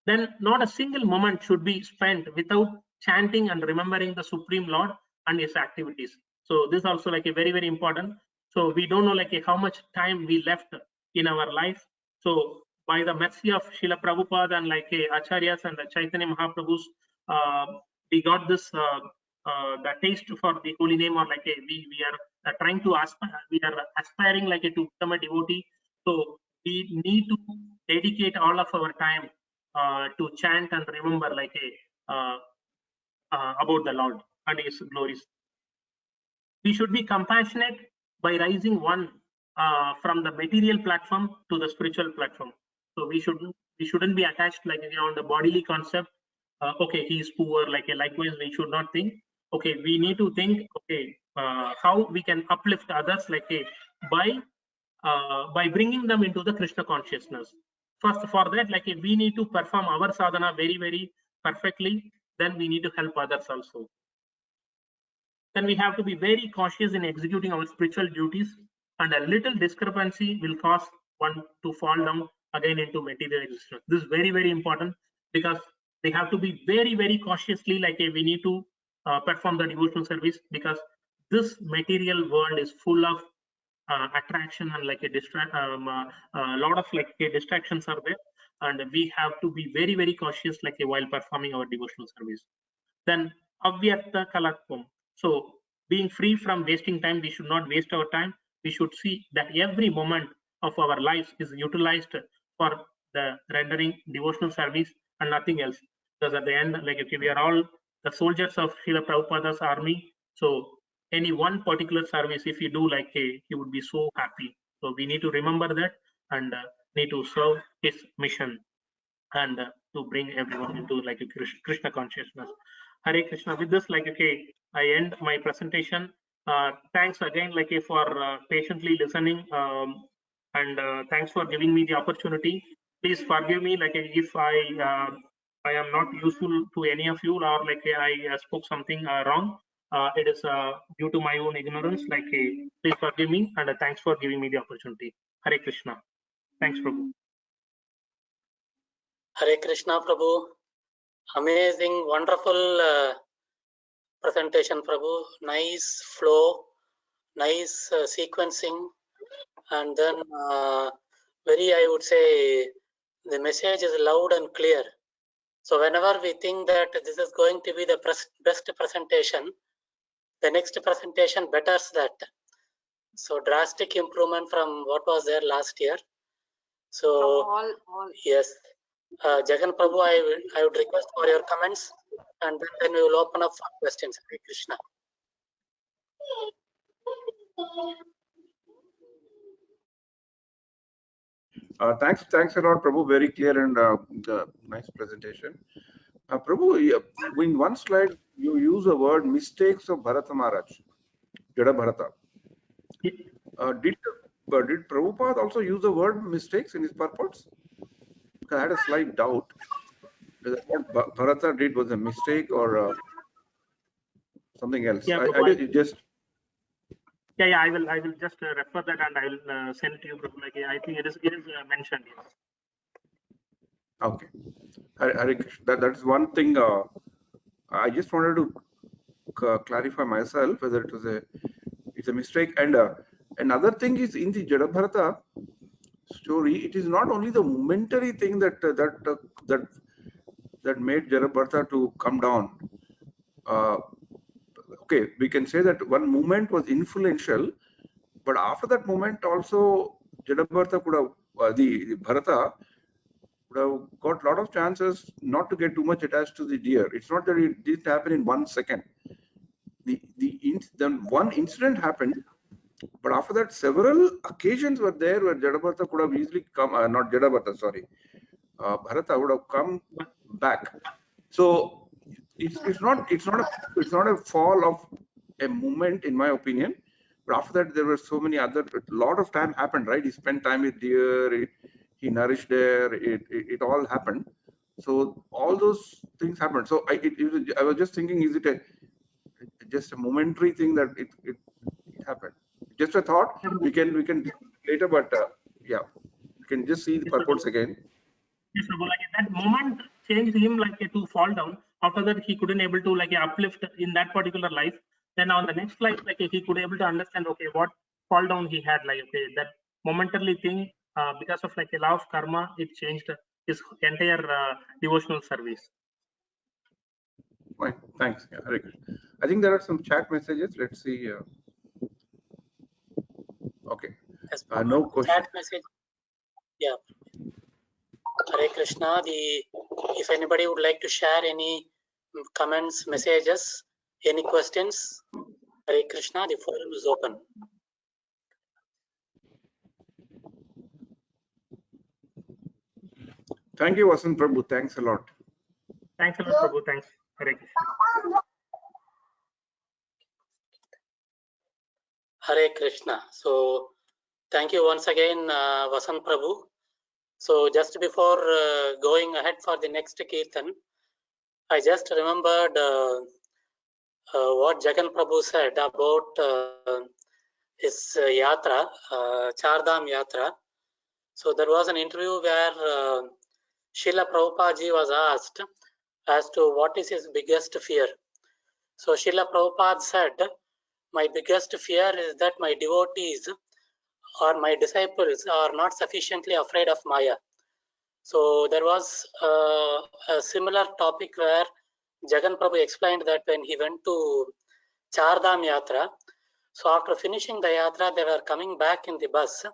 Then not a single moment should be spent without chanting and remembering the Supreme Lord and his activities. So this also a very important. So we don't know how much time we left in our life. So by the mercy of Srila Prabhupada and Acharyas and the Chaitanya Mahaprabhus, we got this the taste for the holy name, or we are trying to we are aspiring to become a devotee. So we need to dedicate all of our time to chant and remember about the Lord and his glories. We should be compassionate by rising one from the material platform to the spiritual platform. So we shouldn't be attached like on the bodily concept. Okay, he is poor. Likewise, we should not think. Okay, we need to think. Okay, how we can uplift others by bringing them into the Krishna consciousness. First, for that, we need to perform our sadhana very, very perfectly. Then we need to help others also. Then we have to be very cautious in executing our spiritual duties, and a little discrepancy will cause one to fall down again into material existence. This is very, very important, because they have to be very, very cautiously we need to perform the devotional service, because this material world is full of attraction and a lot of distractions are there, and we have to be very, very cautious while performing our devotional service. Then avyartha kalatvam. So being free from wasting time, we should not waste our time. We should see that every moment of our lives is utilized for the rendering devotional service and nothing else. Because at the end, we are all the soldiers of Srila Prabhupada's army. So any one particular service, if you do he would be so happy. So we need to remember that and need to serve his mission and to bring everyone into a Krishna consciousness. Hare Krishna. With this, I end my presentation. Thanks again, for patiently listening, and thanks for giving me the opportunity. Please forgive me, if I am not useful to any of you, or I spoke something wrong. It is due to my own ignorance. Please forgive me, and thanks for giving me the opportunity. Hare Krishna. Thanks, Prabhu. Hare Krishna, Prabhu. Amazing, wonderful presentation, Prabhu. Nice flow, nice sequencing, and then I would say, the message is loud and clear. So whenever we think that this is going to be the best presentation, the next presentation betters that. So drastic improvement from what was there last year. So yes, Jagan Prabhu, I would request for your comments, and then we will open up for questions. Hare Krishna. Thanks a lot, Prabhu. Very clear and nice presentation. Prabhu, in one slide you use the word mistakes of Bharata Maharaj, Jada Bharata. Did Prabhupada also use the word mistakes in his purports? Because I had a slight doubt whether what Bharata did was a mistake or something else. Yeah, I just. Yeah, I will just refer that and I will send it to you, Prabhu. I think it is mentioned. Yes. Okay, Hare Krishna. That is one thing. I just wanted to clarify myself whether it's a mistake. And another thing is, in the Jada Bharata story, it is not only the momentary thing that made Jada Bharata to come down. Okay, we can say that one moment was influential, but after that moment also, Jada Bharata could have the Bharata would have got a lot of chances not to get too much attached to the deer. It's not that it didn't happen in 1 second. Then one incident happened, but after that several occasions were there where Jada Bharata could have easily come. Not Jada Bharata, sorry, Bharata would have come back. So it's not a fall of a moment, in my opinion. But after that, there were so many other. A lot of time happened, right? He spent time with deer. He nourished there. It all happened. So all those things happened. So I was just thinking, is it just a momentary thing that it happened? Just a thought. We can later, but yeah, you can just see the purports again. Yes, Prabhu. That moment changed him to fall down. After that, he couldn't able to uplift in that particular life. Then on the next life, he could able to understand, okay, what fall down he had, okay, that momentarily thing, because of a law of karma, it changed his entire devotional service. Fine, thanks. Yeah, Hare Krishna. I think there are some chat messages. Let's see. Okay. Yes, no question. Chat message. Yeah. Hare Krishna. If anybody would like to share any comments, messages, any questions, Hare Krishna, the forum is open. Thank you, Vasant Prabhu. Thanks a lot. Thanks a lot, Prabhu. Thanks. Hare Krishna. Hare Krishna. So thank you once again, Vasant Prabhu. So just before going ahead for the next Kirtan, I just remembered what Jagan Prabhu said about his yatra, Chardham yatra. So there was an interview where Srila Prabhupada ji was asked as to what is his biggest fear. So Srila Prabhupada said, my biggest fear is that my devotees or my disciples are not sufficiently afraid of Maya. So there was a similar topic where Jagan Prabhu explained that when he went to Chardham Yatra, so after finishing the Yatra, they were coming back in the bus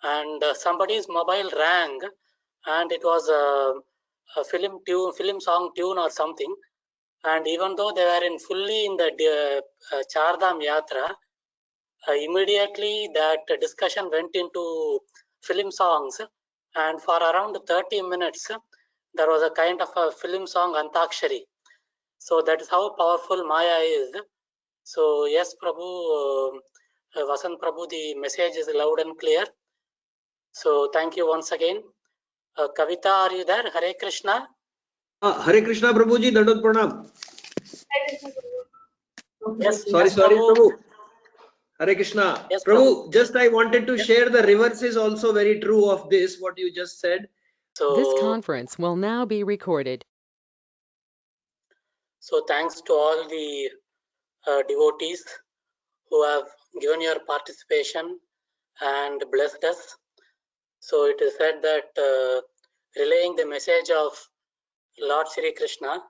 and somebody's mobile rang and it was a film song tune or something. And even though they were fully in the Chardham Yatra, immediately that discussion went into film songs, and for around 30 minutes there was a kind of a film song Antakshari. So that is how powerful Maya is. So yes, Prabhu, Vasant Prabhu, the message is loud and clear. So thank you once again. Kavita, are you there? Hare Krishna. Hare Krishna, Prabhuji, Dandot Pranam. Yes. Sorry, yes, Prabhu. Hare Krishna. Yes, Prabhu, just I wanted to share the reverse is also very true of this, what you just said. So, This conference will now be recorded. So thanks to all the devotees who have given your participation and blessed us. So it is said that relaying the message of Lord Shri Krishna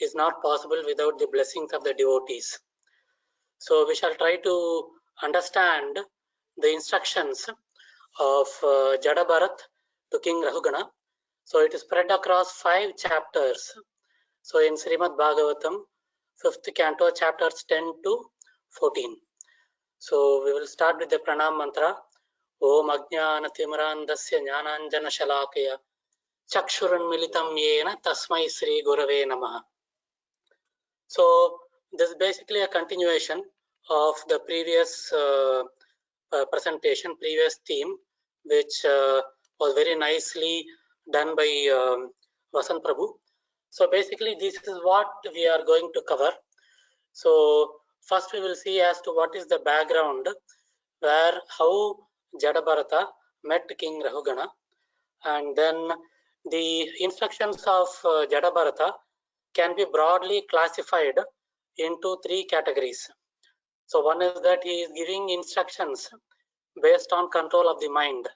is not possible without the blessings of the devotees. So we shall try to understand the instructions of Jada Bharat to King Rahugana. So it is spread across 5 chapters. So in Srimad Bhagavatam, 5th canto, chapters 10 to 14. So we will start with the pranam mantra. Om Ajnana Timirandasya Jnananjana Shalakaya Chakshuran Militam Yena Tasmai Sri Gurave Namaha. So this is basically a continuation of the previous presentation, previous theme, which was very nicely done by Vasant Prabhu. So basically this is what we are going to cover. So first we will see as to what is the background where how Jadabharata met King Rahugana, and then the instructions of Jadabharata can be broadly classified into 3 categories. So one is that he is giving instructions based on control of the mind.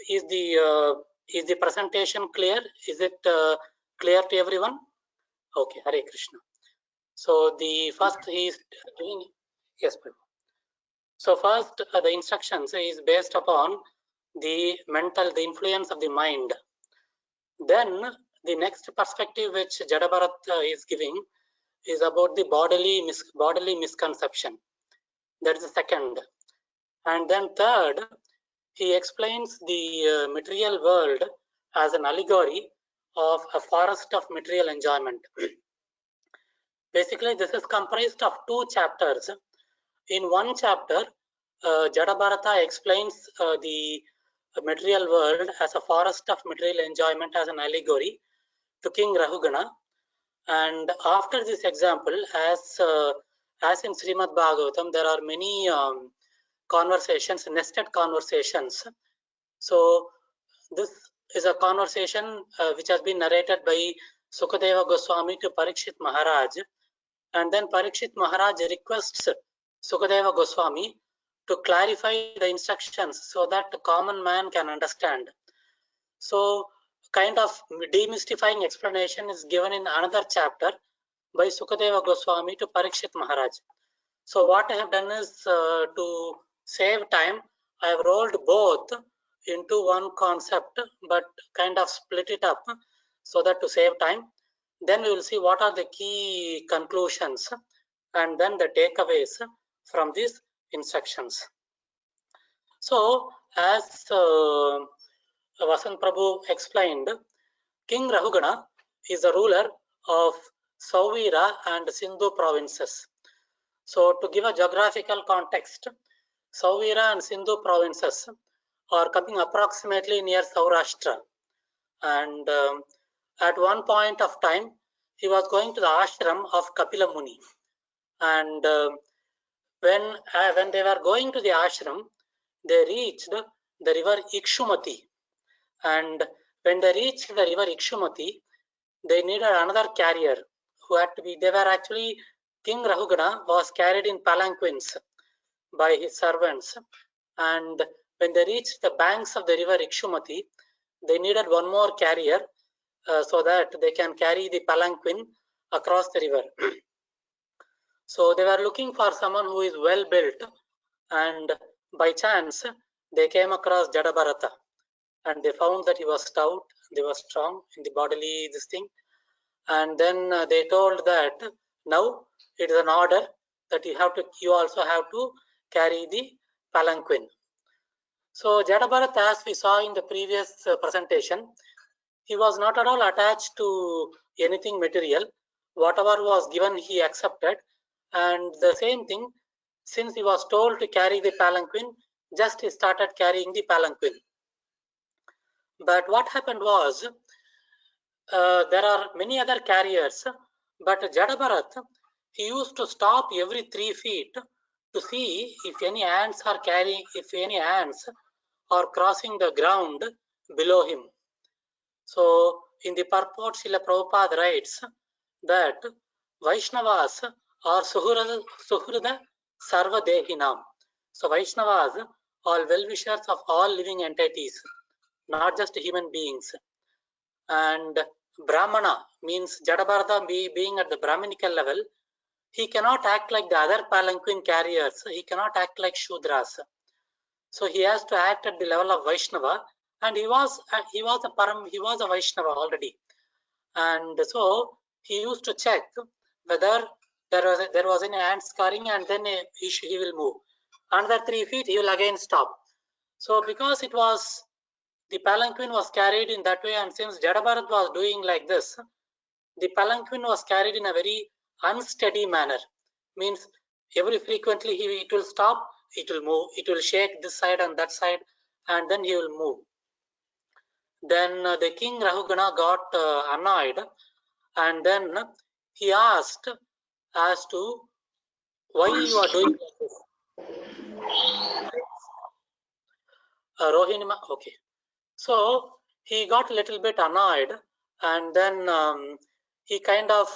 Is the presentation clear? Is it clear to everyone? Okay, Hare Krishna. So the first he is doing, yes, Prabhu. So first the instructions is based upon the influence of the mind. Then the next perspective which Jadabharat is giving is about the bodily misconception. That is the second. And then third, he explains the material world as an allegory of a forest of material enjoyment. Basically, this is comprised of 2 chapters. In one chapter, Jadabharata explains the material world as a forest of material enjoyment as an allegory to King Rahugana. And after this example, as in Srimad Bhagavatam, there are many conversations, nested conversations. So this is a conversation which has been narrated by Sukadeva Goswami to Parikshit Maharaj. And then Parikshit Maharaj requests Sukadeva Goswami to clarify the instructions so that the common man can understand. So kind of demystifying explanation is given in another chapter by Sukadeva Goswami to Parikshit Maharaj. So what I have done is to save time, I have rolled both into one concept, but kind of split it up so that to save time. Then we will see what are the key conclusions and then the takeaways from these instructions. So, as Vasant Prabhu explained, King Rahugana is the ruler of Sauvira and Sindhu provinces. So, to give a geographical context, Sauvira and Sindhu provinces are coming approximately near Saurashtra. And at one point of time, he was going to the ashram of Kapila Muni. And when they were going to the ashram, they reached the river Ikshumati. And when they reached the river Ikshumati, they needed another carrier who had to be, they were actually, King Rahugana was carried in palanquins by his servants. And when they reached the banks of the river Ikshumati, they needed one more carrier so that they can carry the palanquin across the river. So they were looking for someone who is well built, and by chance they came across Jadabharata, and they found that he was stout, he was strong in the bodily this thing, and then they told that now it is an order that you also have to carry the palanquin. So Jadabharata, as we saw in the previous presentation, he was not at all attached to anything material. Whatever was given, he accepted. And the same thing, since he was told to carry the palanquin, just he started carrying the palanquin. But what happened was, there are many other carriers, but Jadabharat, he used to stop every 3 feet to see if any ants are crossing the ground below him. So in the purport, Srila Prabhupada writes that Vaishnavas are Suhrada Sarva Dehinam. So Vaishnavas are well-wishers of all living entities, not just human beings. And Brahmana means Jadabharata being at the Brahminical level, he cannot act like the other palanquin carriers. He cannot act like Shudras. So he has to act at the level of Vaishnava, and he was a Vaishnava already. And so he used to check whether there was any ant scarring, and then he will move. Another 3 feet, he will again stop. So because the palanquin was carried in that way, and since Jadabharat was doing like this, the palanquin was carried in a very unsteady manner. Means every frequently it will stop, it will move, it will shake this side and that side, and then he will move. Then the King Rahugana got annoyed, and then he asked as to why you are doing this. Rohinima, okay. So he got a little bit annoyed, and then he kind of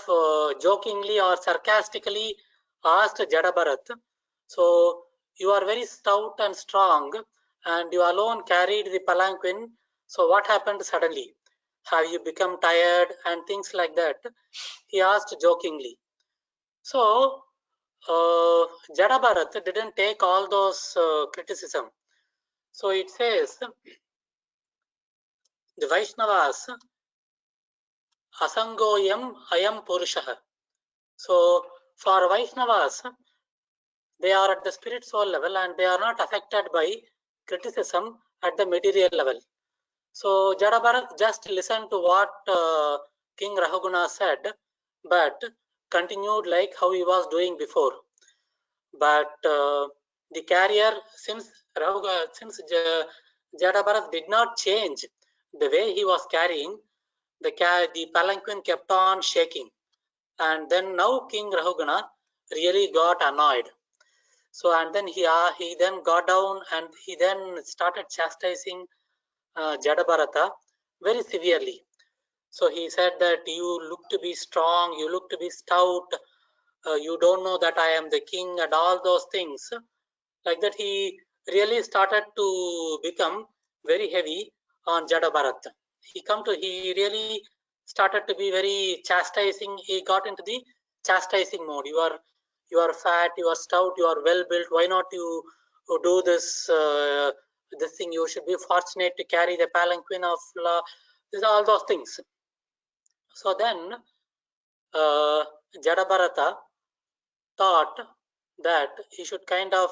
jokingly or sarcastically asked Jadabharat, so you are very stout and strong, and you alone carried the palanquin, so what happened suddenly? Have you become tired and things like that? He asked jokingly. So Jadabharat didn't take all those criticism. So it says, the Vaishnavas, Asangoyam Ayam Purushaha. So for Vaishnavas, they are at the spirit soul level, and they are not affected by criticism at the material level. So Jadabharat just listened to what King Rahugana said, but continued like how he was doing before. But the carrier, since Jadabharat did not change the way he was carrying, the palanquin kept on shaking. And then now King Rahugana really got annoyed. So, and then he then got down, and he then started chastising Jadabharata very severely. So he said that you look to be strong, you look to be stout, you don't know that I am the king, and all those things. Like that, he really started to become very heavy on Jadabharata. He really started to be very chastising. He got into the chastising mode. You are fat, you are stout, you are well built. Why not you do this this thing? You should be fortunate to carry the palanquin of law. These are all those things. So then Jadabharata thought that he should kind of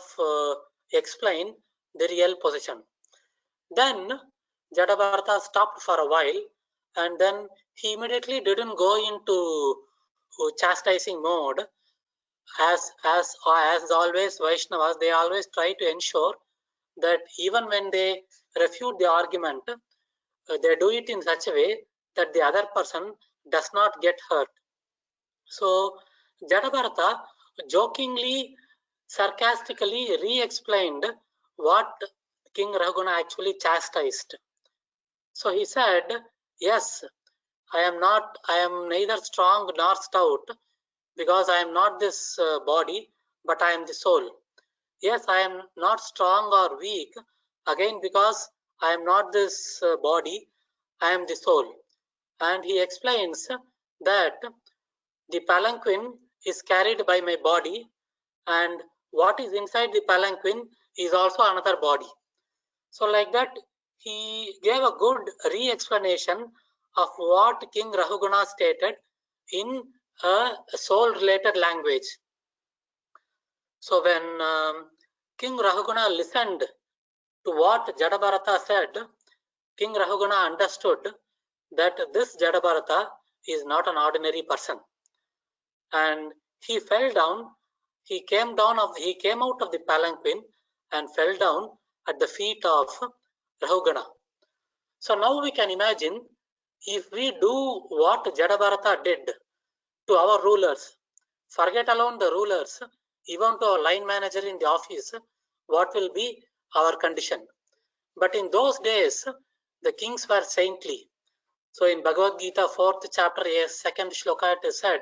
explain the real position. Then Jadabharata stopped for a while, and then he immediately didn't go into chastising mode. As always, Vaishnavas, they always try to ensure that even when they refute the argument, they do it in such a way that the other person does not get hurt. So Jadabharata jokingly, sarcastically re-explained what King Raghugana actually chastised. So he said, yes, I am neither strong nor stout, because I am not this body, but I am the soul. Yes, I am not strong or weak, again because I am not this body, I am the soul. And he explains that the palanquin is carried by my body, and what is inside the palanquin is also another body. So like that, he gave a good re-explanation of what King Raghugana stated in a soul-related language. So when King Raghugana listened to what Jadabharata said, King Raghugana understood that this Jadabharata is not an ordinary person. And he fell down, he came out of the palanquin and fell down at the feet of Raghugana. So now we can imagine, if we do what Jadabharata did to our rulers, forget alone the rulers, even to our line manager in the office, what will be our condition? But in those days, the kings were saintly. So in Bhagavad Gita, 4th chapter, 2nd shloka, it is said,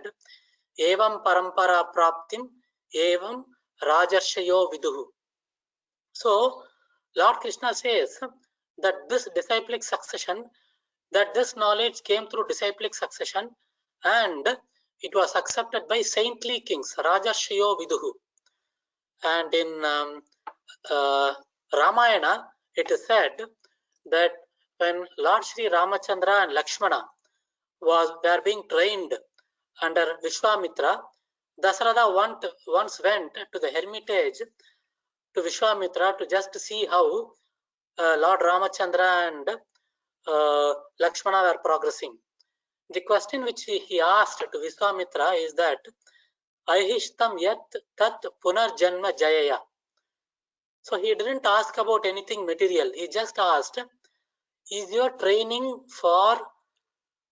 Evam parampara praptim, evam rajarshayo viduhu. So Lord Krishna says that this disciplic succession, that this knowledge came through disciplic succession, and it was accepted by saintly kings, rajarshayo viduhu. And in Ramayana, it is said that when Lord Sri Ramachandra and Lakshmana were being trained under Vishwamitra, Dasharatha once went to the hermitage to Vishwamitra to just see how Lord Ramachandra and Lakshmana were progressing. The question which he asked to Vishwamitra is that, Ahishtam yat tat punarjanma jayaya. So he didn't ask about anything material. He just asked, is your training for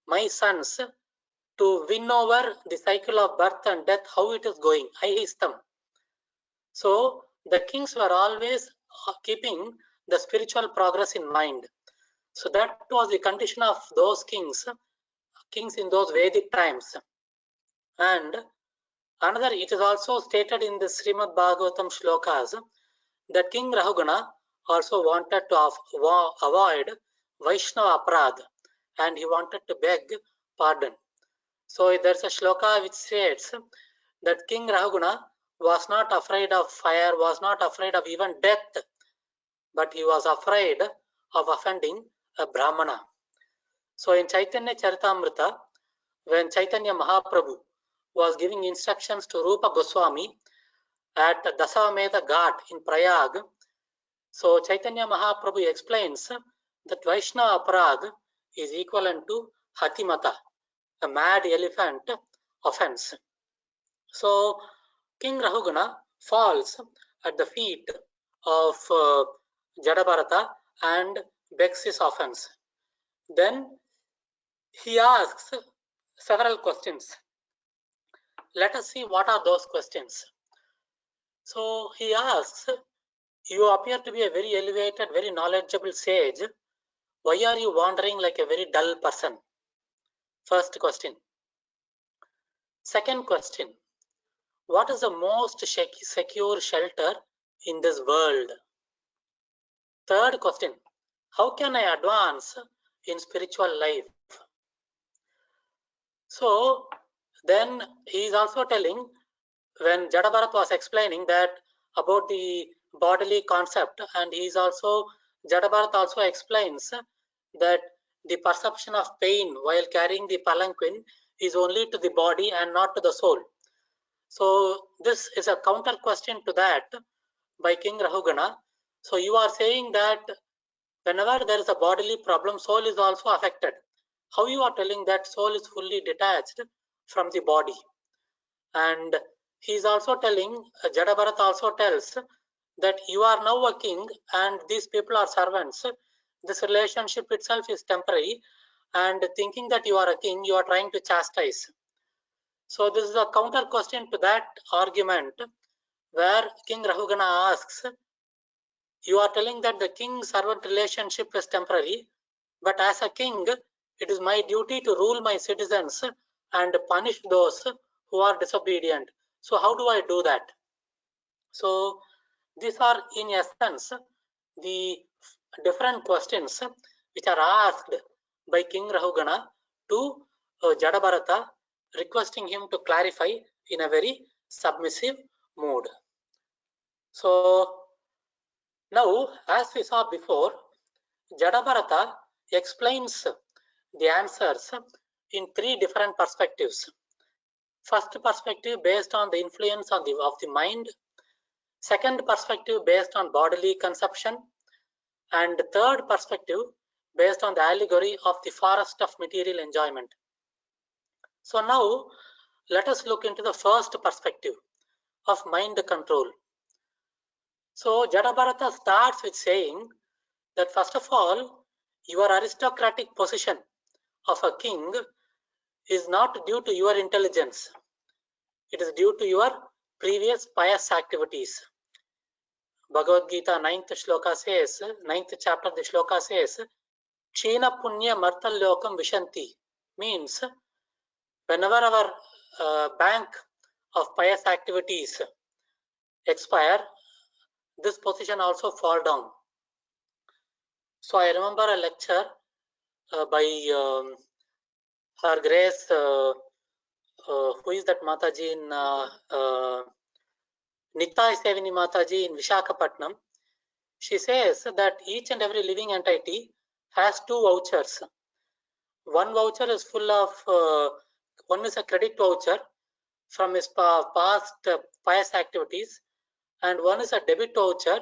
my sons to win over the cycle of birth and death, how it is going? Ahishtam. So the kings were always keeping the spiritual progress in mind. So that was the condition of those kings in those Vedic times. And another, it is also stated in the Srimad Bhagavatam shlokas that King Raghugana also wanted to avoid Vaishnava aparad, and he wanted to beg pardon. So there's a shloka which states that King Raghugana was not afraid of fire, was not afraid of even death, but he was afraid of offending a Brahmana. So in Chaitanya Charitamrita, when Chaitanya Mahaprabhu was giving instructions to Rupa Goswami at Dasameda Ghat in Prayag, so Chaitanya Mahaprabhu explains that Vaishnava aparad is equivalent to Hatimata, a mad elephant offense. So King Raghugana falls at the feet of Jadabharata and begs his offense. Then he asks several questions. Let us see what are those questions. So he asks, you appear to be a very elevated, very knowledgeable sage. Why are you wandering like a very dull person? First question. Second question. What is the most secure shelter in this world? Third question. How can I advance in spiritual life? So then he is also telling, when Jadabharata was explaining that about the bodily concept, and Jadabharata also explains that the perception of pain while carrying the palanquin is only to the body and not to the soul. So this is a counter question to that by King Rahugana. So you are saying that whenever there is a bodily problem, soul is also affected. How you are telling that soul is fully detached from the body? And he is also telling, Jadabharat also tells that you are now a king and these people are servants. This relationship itself is temporary, and thinking that you are a king, you are trying to chastise. So this is a counter question to that argument, where King Rahugana asks, you are telling that the king-servant relationship is temporary, but as a king, it is my duty to rule my citizens and punish those who are disobedient. So how do I do that? So these are in essence the different questions which are asked by King Rahugana to Jadabharata, requesting him to clarify in a very submissive mood. So now, as we saw before, Jadabharata explains the answers in three different perspectives. First perspective based on the influence of the mind. Second perspective based on bodily conception. And third perspective based on the allegory of the forest of material enjoyment. So now let us look into the first perspective of mind control. So Jadabharata starts with saying that first of all, your aristocratic position of a king is not due to your intelligence. It is due to your previous pious activities. Bhagavad Gita 9th shloka says, 9th chapter the shloka says, Kshina punya martal lokam vishanti, means whenever our bank of pious activities expire, this position also fall down. So I remember a lecture by Her Grace, who is that Mataji in Nitai Sevini Mataji in Vishakhapatnam. She says that each and every living entity has two vouchers. One voucher is full of, one is a credit voucher from his past pious activities, and one is a debit voucher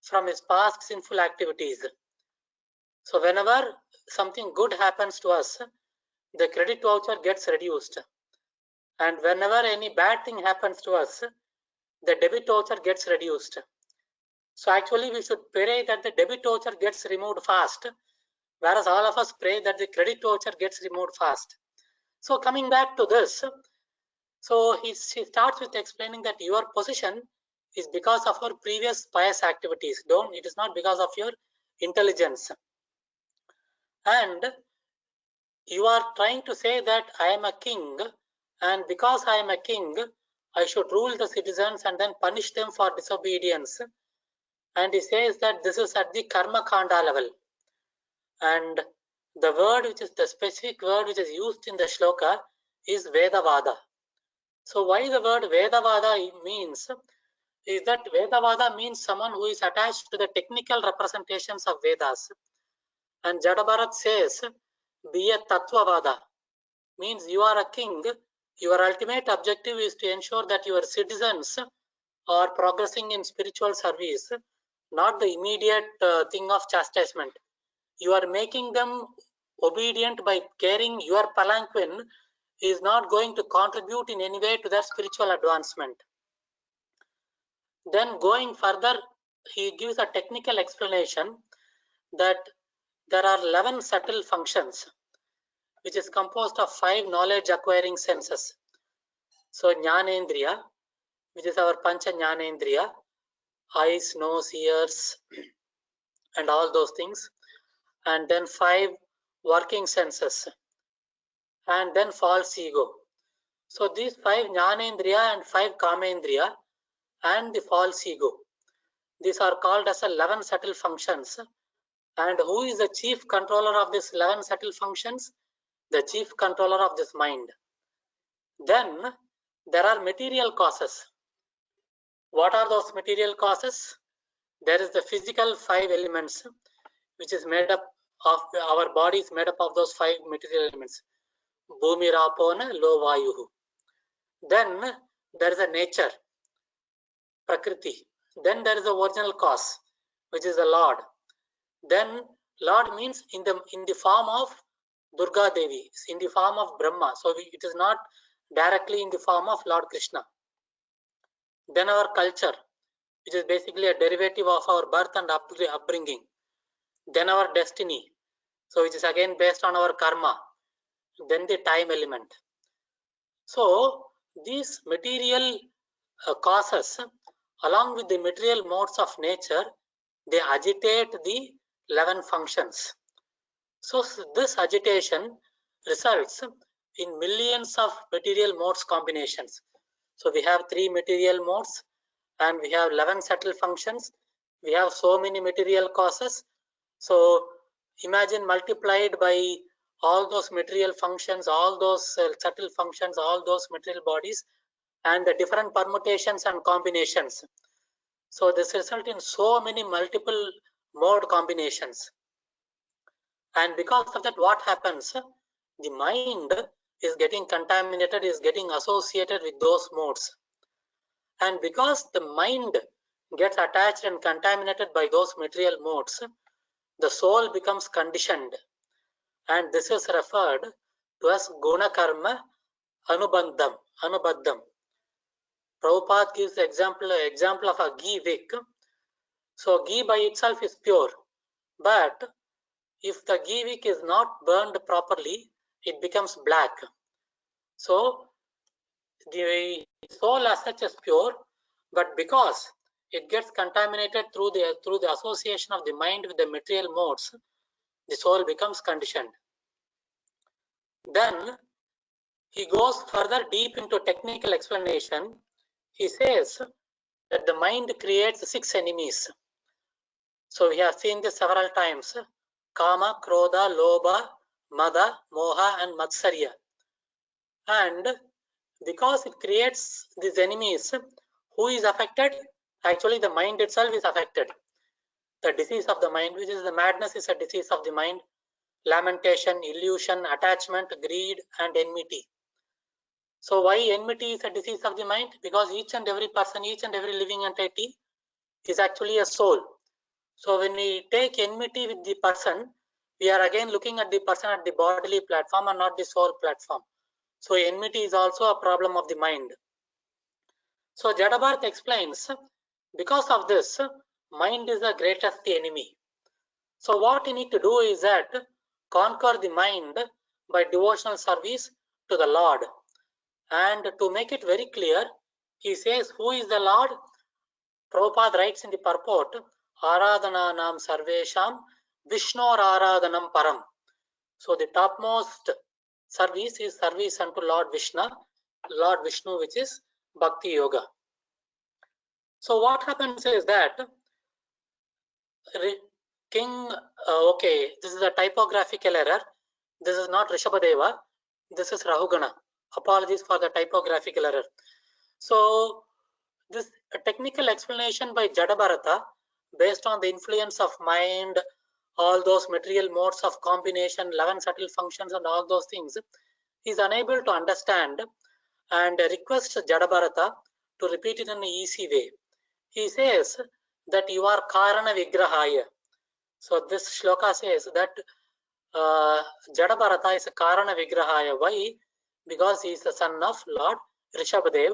from his past sinful activities. So whenever something good happens to us, the credit voucher gets reduced, and whenever any bad thing happens to us, the debit voucher gets reduced. So actually we should pray that the debit voucher gets removed fast, whereas all of us pray that the credit voucher gets removed fast. So coming back to this, so she starts with explaining that your position is because of our previous pious activities. It is not because of your intelligence. And you are trying to say that I am a king, and because I am a king, I should rule the citizens and then punish them for disobedience. And he says that this is at the karma kanda level. And the word which is the specific word which is used in the shloka is Vedavada. So why the word Vedavada means is that Vedavada means someone who is attached to the technical representations of Vedas. And Jadabharat says, be a Tattvavada, means you are a king. Your ultimate objective is to ensure that your citizens are progressing in spiritual service, not the immediate thing of chastisement. You are making them obedient by carrying your palanquin is not going to contribute in any way to their spiritual advancement. Then going further, he gives a technical explanation that there are 11 subtle functions, which is composed of 5 knowledge acquiring senses. So Jnanendriya, which is our Pancha Jnanendriya, eyes, nose, ears, and all those things. And then 5 working senses, and then false ego. So these 5 Jnanendriya and 5 Kamendriya and the false ego, these are called as 11 subtle functions. And who is the chief controller of these 11 subtle functions? The chief controller of this mind. Then there are material causes. What are those material causes? There is the physical 5 elements, which is made up of, our body is made up of those 5 material elements. Bhumi Rapona Lo Vayuhu. Then there is a nature, Prakriti. Then there is the original cause, which is the Lord. Then Lord means in the form of Durga Devi, in the form of Brahma. So it is not directly in the form of Lord Krishna. Then our culture, which is basically a derivative of our birth and upbringing. Then our destiny, so which is again based on our karma. Then the time element. So these material causes, along with the material modes of nature, they agitate the 11 functions. So this agitation results in millions of material modes combinations. So we have 3 material modes and we have 11 subtle functions. We have so many material causes. So imagine multiplied by all those material functions, all those subtle functions, all those material bodies, and the different permutations and combinations. So this results in so many multiple mode combinations. And because of that, what happens? The mind is getting contaminated, is getting associated with those modes. And because the mind gets attached and contaminated by those material modes, the soul becomes conditioned. And this is referred to as guna karma anubaddham. Prabhupada gives the example of a ghee wick. So ghee by itself is pure, but if the ghee wick is not burned properly, it becomes black. So the soul as such is pure, but because it gets contaminated through the association of the mind with the material modes, the soul becomes conditioned. Then he goes further deep into technical explanation. He says that the mind creates 6 enemies. So we have seen this several times: Kama, Krodha, Lobha, Mada, Moha, and Matsarya. And because it creates these enemies, who is affected? Actually, the mind itself is affected. The disease of the mind, which is the madness, is a disease of the mind. Lamentation, illusion, attachment, greed, and enmity. So why enmity is a disease of the mind? Because each and every person, each and every living entity is actually a soul. So when we take enmity with the person, we are again looking at the person at the bodily platform and not the soul platform. So enmity is also a problem of the mind. So Jadabharata explains, because of this, mind is the greatest enemy. So what you need to do is that conquer the mind by devotional service to the Lord. And to make it very clear, he says, who is the Lord? Prabhupada writes in the purport, Aradhananam Sarvesham Vishnor Aradhanam Param. So the topmost service is service unto Lord Vishnu, which is Bhakti Yoga. So what happens is that okay, this is a typographical error. This is not Rishabhadeva. This is Rahugana. Apologies for the typographical error. So this technical explanation by Jadabharata, based on the influence of mind, all those material modes of combination, 11 subtle functions and all those things, is unable to understand and requests Jadabharata to repeat it in an easy way. He says that you are Karana Vigrahaya. So this shloka says that Jadabharata is a Karana Vigrahaya. Why? Because he is the son of Lord Rishabhadev,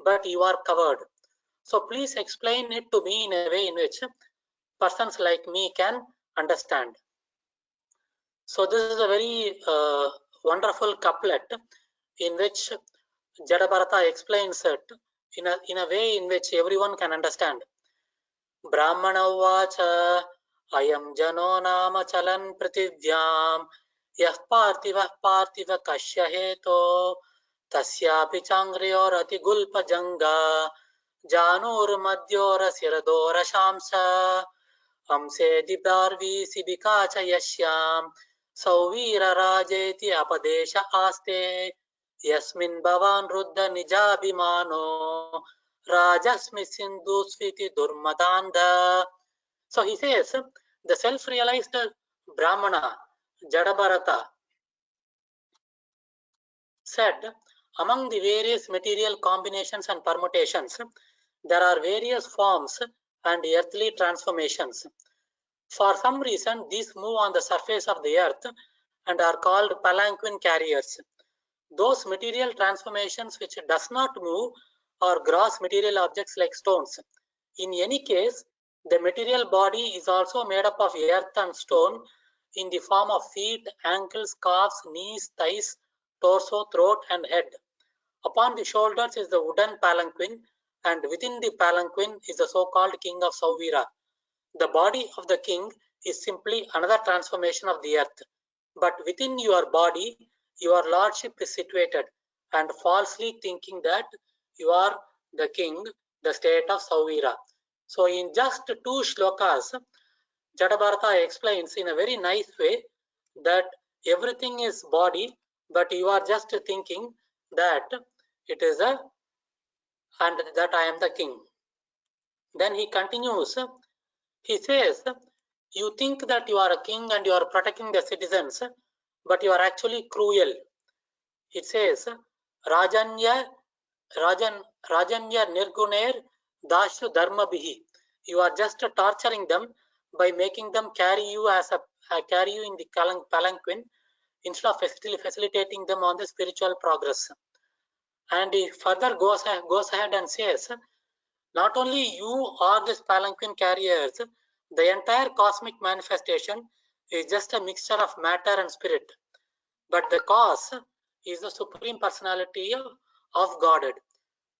but you are covered. So please explain it to me in a way in which persons like me can understand. So this is a very wonderful couplet in which Jadabharata explains it in a way in which everyone can understand. Brahmana vacha ayam jano nama chalan prativyam yah parthiva kashya heto tasyapi changriyor ati gulpa janga janur madhyora siradora shamsa hamse dibdarvi sibikacha yashyam sauvira rajeti apadesha aste yasmin bhavan ruddha nijabhimano rajasmi sindhu sviti durmadanda. So he says, the self-realized Brahmana, Jadabharata, said, among the various material combinations and permutations, there are various forms and earthly transformations. For some reason, these move on the surface of the earth and are called palanquin carriers. Those material transformations which does not move are gross material objects like stones. In any case, the material body is also made up of earth and stone in the form of feet, ankles, calves, knees, thighs, torso, throat, and head. Upon the shoulders is the wooden palanquin, and within the palanquin is the so-called king of Sauvira. The body of the king is simply another transformation of the earth. But within your body, your lordship is situated, and falsely thinking that you are the king, the state of Sauvira. So in just 2 shlokas, Jadabharata explains in a very nice way that everything is body, but you are just thinking that it is and that I am the king. Then he continues, he says, you think that you are a king and you are protecting the citizens, but you are actually cruel. It says, Rajanya Nirguner Dashu Dharma Bihi. You are just torturing them by making them carry you in the palanquin instead of facilitating them on the spiritual progress. And he further goes ahead and says, not only you are this palanquin carriers, the entire cosmic manifestation is just a mixture of matter and spirit. But the cause is the Supreme Personality of Godhead.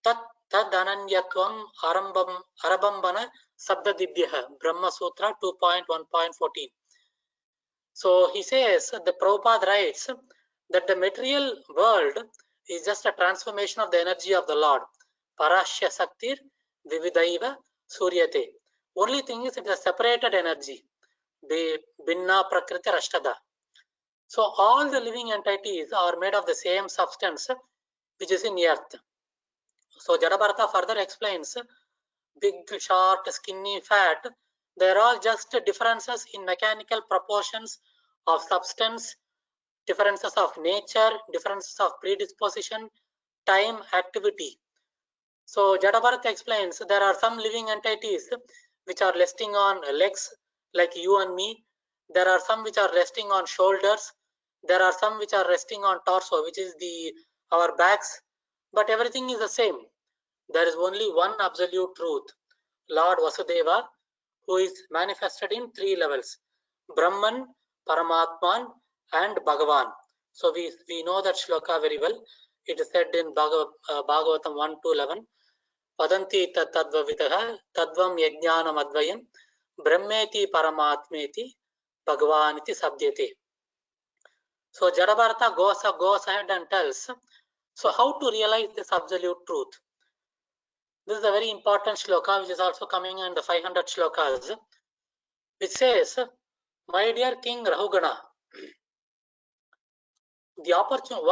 Tat Ananyatvam Arabambana Sabdadibhyaha, Brahma Sutra 2.1.14. So he says, the Prabhupada writes that the material world is just a transformation of the energy of the Lord. Parashya Saktir Vividaiva Suryate. Only thing is it is a separated energy. Binna Prakriti Rashtada. So all the living entities are made of the same substance which is in earth. So Jadabharata further explains, big, short, skinny, fat, they are all just differences in mechanical proportions of substance, differences of nature, differences of predisposition, time, activity. So Jadabharata explains there are some living entities which are resting on legs like you and me. There are some which are resting on shoulders. There are some which are resting on torso, which is our backs. But everything is the same. There is only one absolute truth, Lord Vasudeva, who is manifested in 3 levels, Brahman, Paramatman, and Bhagavan. So we know that shloka very well. It is said in Bhagavatam 1-11. Vadanti tadvavitaha tadvam yajnanam advayam brahmeti paramatmeti bhagavaniti sabdyate. So Jadabharata goes ahead and tells, so how to realize this absolute truth? This is a very important shloka which is also coming in the 500 shlokas, which says, my dear King Rahugana, the opportunity,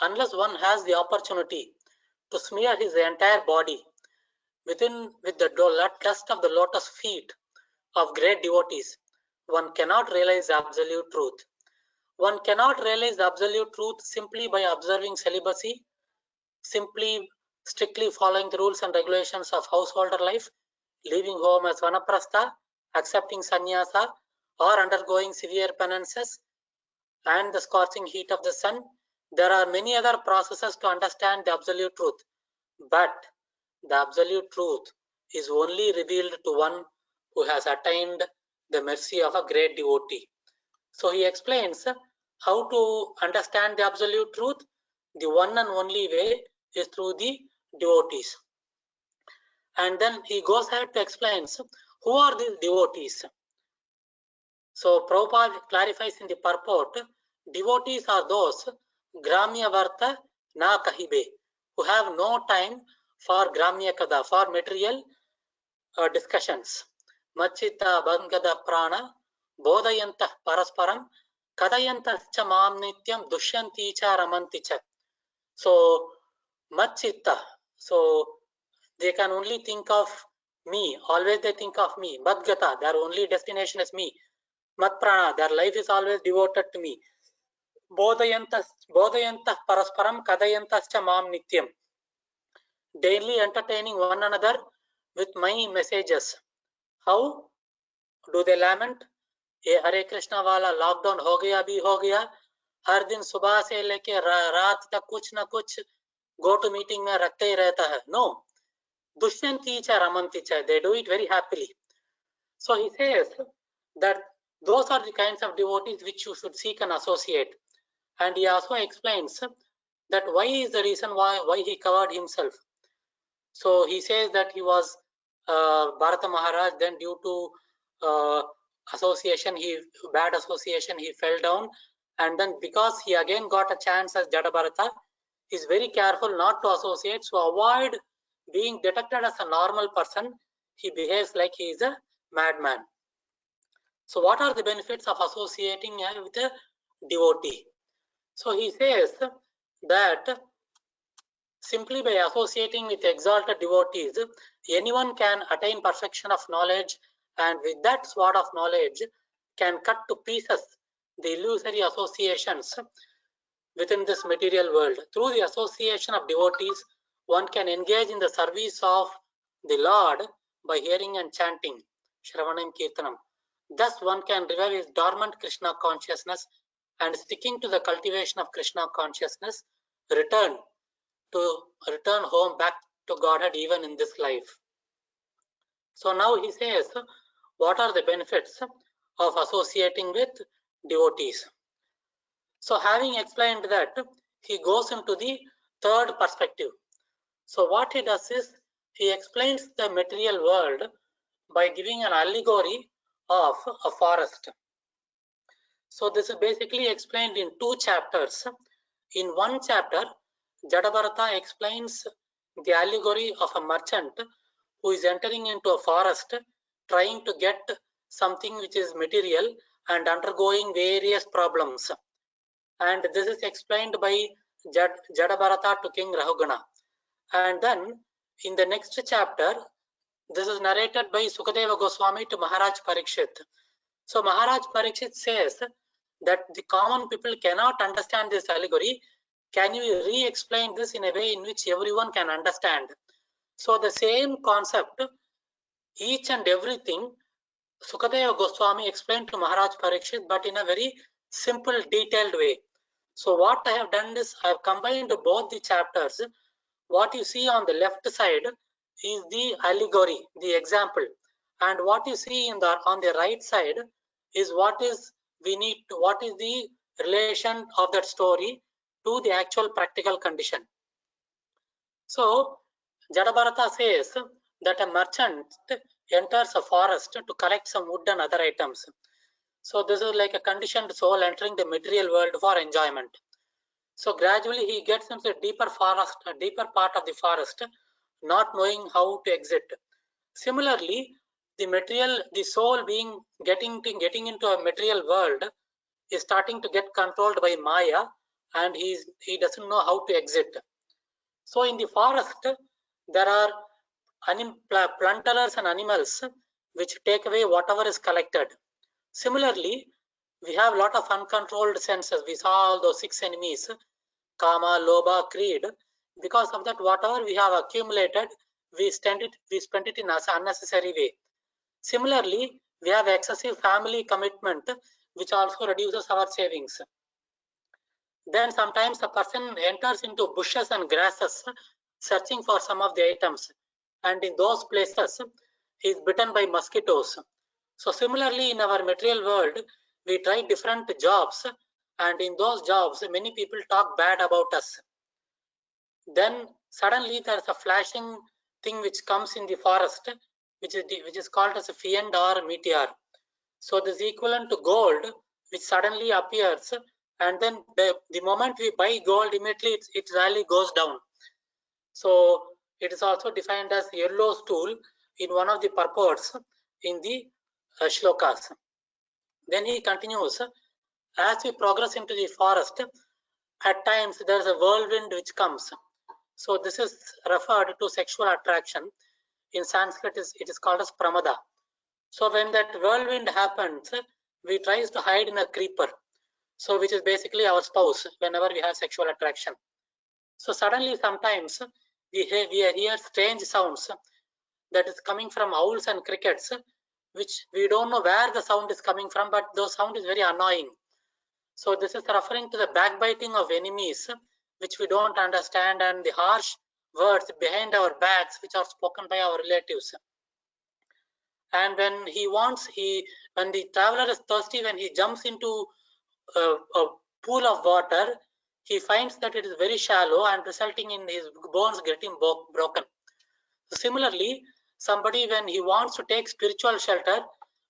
unless one has the opportunity to smear his entire body with the dust of the lotus feet of great devotees, one cannot realize the absolute truth. One cannot realize the absolute truth simply by observing celibacy, simply strictly following the rules and regulations of householder life, leaving home as vanaprastha, accepting sannyasa, or undergoing severe penances and the scorching heat of the sun. There are many other processes to understand the absolute truth, but the absolute truth is only revealed to one who has attained the mercy of a great devotee. So he explains how to understand the absolute truth. The one and only way is through the devotees. And then he goes ahead to explain who are these devotees. So Prabhupada clarifies in the purport, devotees are those Gramya Varta Na Kahibe, who have no time for Gramya Kada, for material discussions. Machita Bangada Prana Bodhayanta Parasparam Kadayanta Chamam Nityam Dushyanti Cha Ramanti Cha. So Machita, so they can only think of me, always they think of me. Madgata, their only destination is me. Matprana, their life is always devoted to me. bodhayantah parasparam kadayantascha mam nityam. Daily entertaining one another with my messages. How do they lament? ये हरे कृष्णा वाला lockdown हो गया भी हो गया, हर दिन सुबह से लेके रात तक कुछ ना कुछ गो टू मीटिंग में रखते ही रहता है. No, दुष्यंती च रमन्ति च, they do it very happily. So he says that those are the kinds of devotees which you should seek and associate. And he also explains that why is the reason why he covered himself. So he says that he was Bharata Maharaj, then due to association, bad association, he fell down, and then because he again got a chance as Jada Bharata, he's very careful not to associate, so avoid being detected as a normal person. He behaves like he is a madman. So what are the benefits of associating with a devotee? So he says that simply by associating with exalted devotees, anyone can attain perfection of knowledge, and with that sword of knowledge can cut to pieces the illusory associations within this material world. Through the association of devotees, one can engage in the service of the Lord by hearing and chanting, Shravanam Kirtanam. Thus one can revive his dormant Krishna consciousness, and sticking to the cultivation of Krishna consciousness, return home back to Godhead even in this life. So now he says, what are the benefits of associating with devotees? So having explained that, he goes into the third perspective. So what he does is, he explains the material world by giving an allegory of a forest. So this is basically explained in 2 chapters. In one chapter, Jada Bharata explains the allegory of a merchant who is entering into a forest, trying to get something which is material and undergoing various problems. And this is explained by Jada Bharata to King Rahugana. And then in the next chapter, this is narrated by Sukadeva Goswami to Maharaj Parikshit. So Maharaj Parikshit says that the common people cannot understand this allegory. Can you re-explain this in a way in which everyone can understand? So the same concept, each and everything, Sukadeva Goswami explained to Maharaj Parikshit, but in a very simple, detailed way. So what I have done is, I have combined both the chapters. What you see on the left side is the allegory, the example, and what you see on the right side is what is the relation of that story to the actual practical condition. So Jada Bharata says that a merchant enters a forest to collect some wood and other items. So this is like a conditioned soul entering the material world for enjoyment. So gradually he gets into a deeper part of the forest, not knowing how to exit. Similarly, the soul getting into a material world is starting to get controlled by Maya, and he doesn't know how to exit. So in the forest, there are plunderers and animals which take away whatever is collected. Similarly, we have a lot of uncontrolled senses. We saw all those 6 enemies, Kama, Lobha, Greed. Because of that, whatever we have accumulated, we spend it in an unnecessary way. Similarly, we have excessive family commitment, which also reduces our savings. Then sometimes a person enters into bushes and grasses, searching for some of the items, and in those places, he is bitten by mosquitoes. So similarly, in our material world, we try different jobs, and in those jobs, many people talk bad about us. Then suddenly there's a flashing thing which comes in the forest, which is called as a fiend or meteor. So this is equivalent to gold, which suddenly appears, and then the moment we buy gold, immediately its value goes down. So it is also defined as yellow stool in one of the purports in the shlokas. Then he continues, as we progress into the forest, at times there is a whirlwind which comes. So this is referred to sexual attraction. In Sanskrit, it is called as pramada. So when that whirlwind happens, we try to hide in a creeper. So which is basically our spouse whenever we have sexual attraction. So suddenly sometimes we hear strange sounds that is coming from owls and crickets, which we don't know where the sound is coming from, but those sound is very annoying. So this is referring to the backbiting of enemies, which we don't understand, and the harsh words behind our backs, which are spoken by our relatives. And when when the traveler is thirsty, when he jumps into a pool of water, he finds that it is very shallow and resulting in his bones getting broken. Similarly, somebody, when he wants to take spiritual shelter,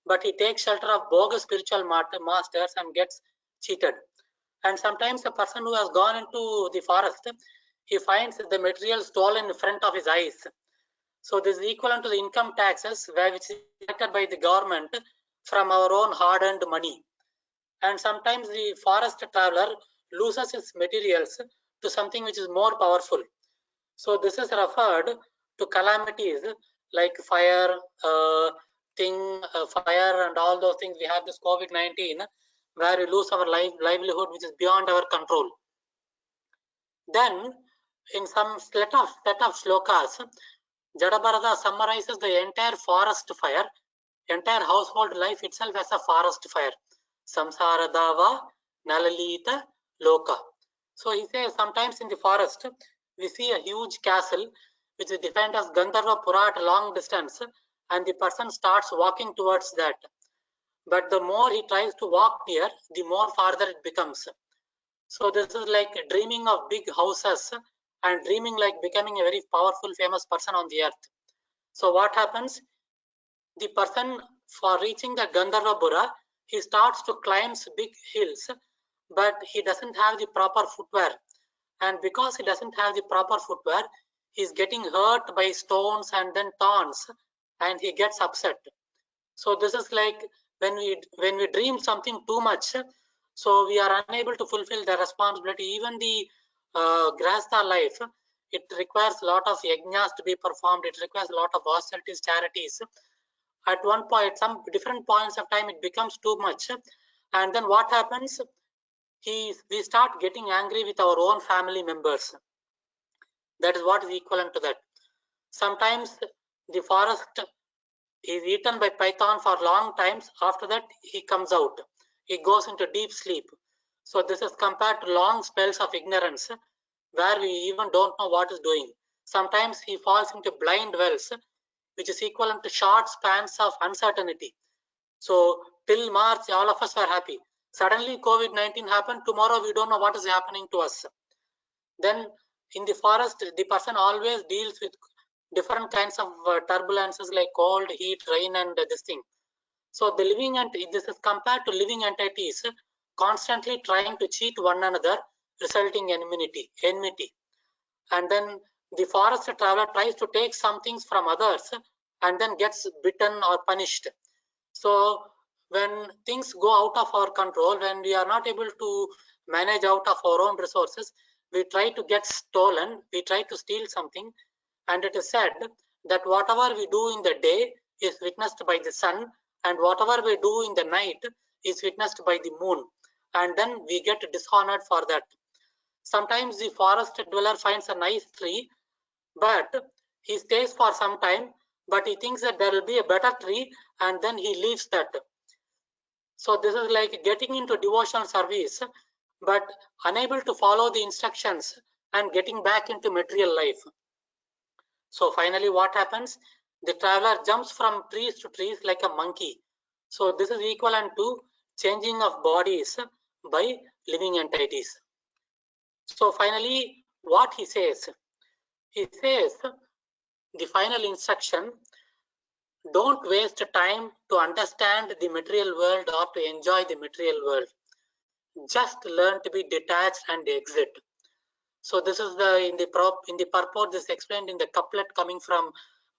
but he takes shelter of bogus spiritual masters and gets cheated. And sometimes a person who has gone into the forest, he finds the material stolen in front of his eyes. So this is equivalent to the income taxes, which is collected by the government from our own hard-earned money. And sometimes the forest traveler loses his materials to something which is more powerful. So this is referred to calamities like fire, fire and all those things. We have this COVID-19 where we lose our livelihood, which is beyond our control. Then in some set of shlokas, Jadabharata summarizes the entire forest fire, entire household life itself as a forest fire. Samsara dava nalalita loka. So he says sometimes in the forest we see a huge castle which is defined as Gandharva Pura at a long distance, and the person starts walking towards that. But the more he tries to walk near, the more farther it becomes. So this is like dreaming of big houses and dreaming like becoming a very powerful, famous person on the earth. So what happens? The person, for reaching the Gandharvapura, he starts to climb big hills, but he doesn't have the proper footwear. And because he doesn't have the proper footwear, he's getting hurt by stones and then thorns, and he gets upset. So this is like when we dream something too much, so we are unable to fulfill the responsibility. Even the Grahastha life, it requires a lot of yajnas to be performed. It requires a lot of austerities, charities. At one point, some different points of time, it becomes too much. And then what happens? We start getting angry with our own family members. That is what is equivalent to that. Sometimes the forest is eaten by python for long times. After that, he comes out. He goes into deep sleep. So this is compared to long spells of ignorance, where we even don't know what is doing. Sometimes he falls into blind wells, which is equivalent to short spans of uncertainty. So till March, all of us were happy. Suddenly COVID-19 happened. Tomorrow, we don't know what is happening to us. Then in the forest, the person always deals with different kinds of turbulences like cold, heat, rain, and this thing. So the living entity, this is compared to living entities constantly trying to cheat one another, resulting in enmity. And then the forest traveler tries to take some things from others and then gets bitten or punished. So when things go out of our control, when we are not able to manage out of our own resources, we try to get stolen, we try to steal something. And it is said that whatever we do in the day is witnessed by the sun, and whatever we do in the night is witnessed by the moon. And then we get dishonored for that. Sometimes the forest dweller finds a nice tree, but he stays for some time, but he thinks that there will be a better tree, and then he leaves that. So this is like getting into devotional service, but unable to follow the instructions and getting back into material life. So finally what happens? The traveler jumps from trees to trees like a monkey. So this is equivalent to changing of bodies by living entities. So finally what he says? He says the final instruction: don't waste time to understand the material world or to enjoy the material world. Just learn to be detached and exit. So this is in the purport, this is explained in the couplet coming from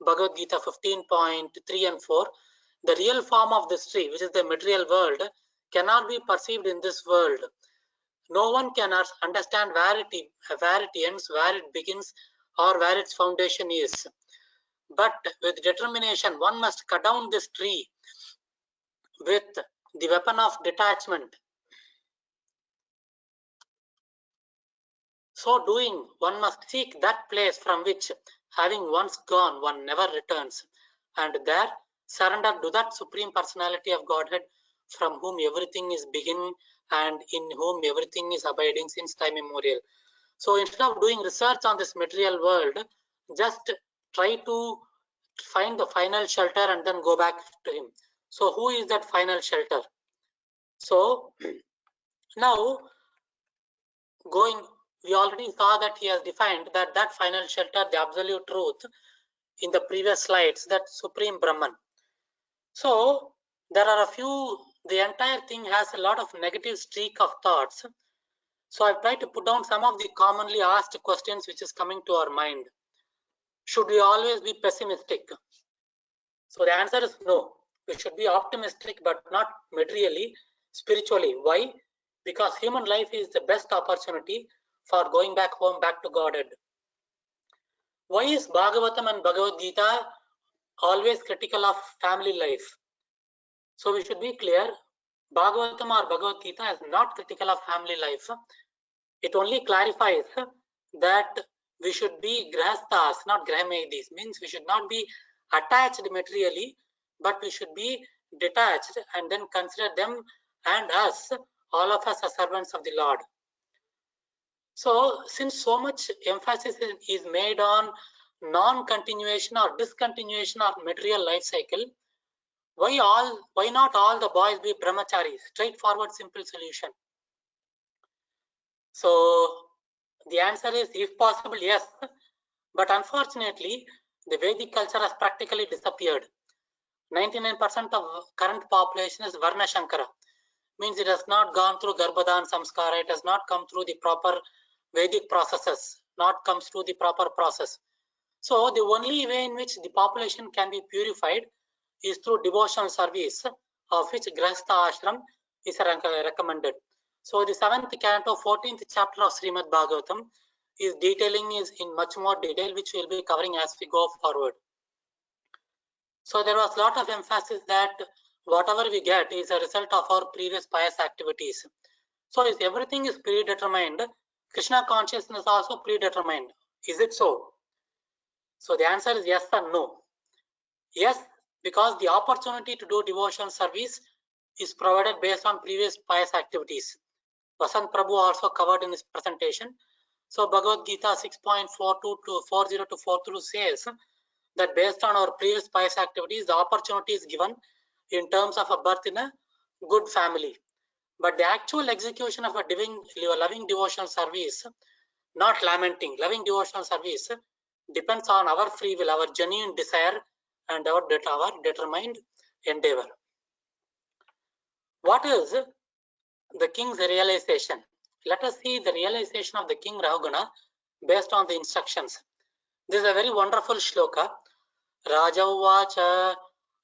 Bhagavad Gita 15.3 and 4. The real form of this tree, which is the material world, cannot be perceived in this world. No one can understand where it ends, where it begins, or where its foundation is. But with determination, one must cut down this tree with the weapon of detachment. So doing, one must seek that place from which, having once gone, one never returns, and there surrender to that Supreme Personality of Godhead, from whom everything is beginning and in whom everything is abiding since time immemorial. So instead of doing research on this material world, just try to find the final shelter and then go back to him. So who is that final shelter? So now we already saw that he has defined that final shelter, the absolute truth, in the previous slides, that Supreme Brahman. So there are the entire thing has a lot of negative streak of thoughts. So I've tried to put down some of the commonly asked questions which is coming to our mind. Should we always be pessimistic? So the answer is no. We should be optimistic, but not materially, spiritually. Why? Because human life is the best opportunity for going back home, back to Godhead. Why is Bhagavatam and Bhagavad Gita always critical of family life? So we should be clear, Bhagavatam or Bhagavad Gita is not critical of family life. It only clarifies that we should be grahasthas, not grahamedis, means we should not be attached materially, but we should be detached and then consider them and us, all of us as servants of the Lord. So since so much emphasis is made on non-continuation or discontinuation of material life cycle, why not all the boys be brahmacharis? Straightforward, simple solution. So the answer is, if possible, yes. But unfortunately, the Vedic culture has practically disappeared. 99% of current population is Varna Shankara. Means it has not gone through Garbhadan Samskara. It has not come through the proper Vedic processes, not comes through the proper process. So the only way in which the population can be purified is through devotional service, of which Grahastha Ashram is recommended. So the 7th canto, 14th chapter of Srimad Bhagavatam is detailing is in much more detail, which we'll be covering as we go forward. So there was a lot of emphasis that whatever we get is a result of our previous pious activities. So if everything is predetermined, Krishna consciousness is also predetermined. Is it so? So the answer is yes and no. Yes, because the opportunity to do devotional service is provided based on previous pious activities. Vasant Prabhu also covered in his presentation. So Bhagavad Gita 6.42 to 40 to 42 says that based on our previous pious activities, the opportunity is given in terms of a birth in a good family. But the actual execution of a loving devotional service, not lamenting, loving devotional service, depends on our free will, our genuine desire, and our determined endeavor. What is the king's realization? Let us see the realization of the king Rahugana based on the instructions. This is a very wonderful shloka. Raja uvacha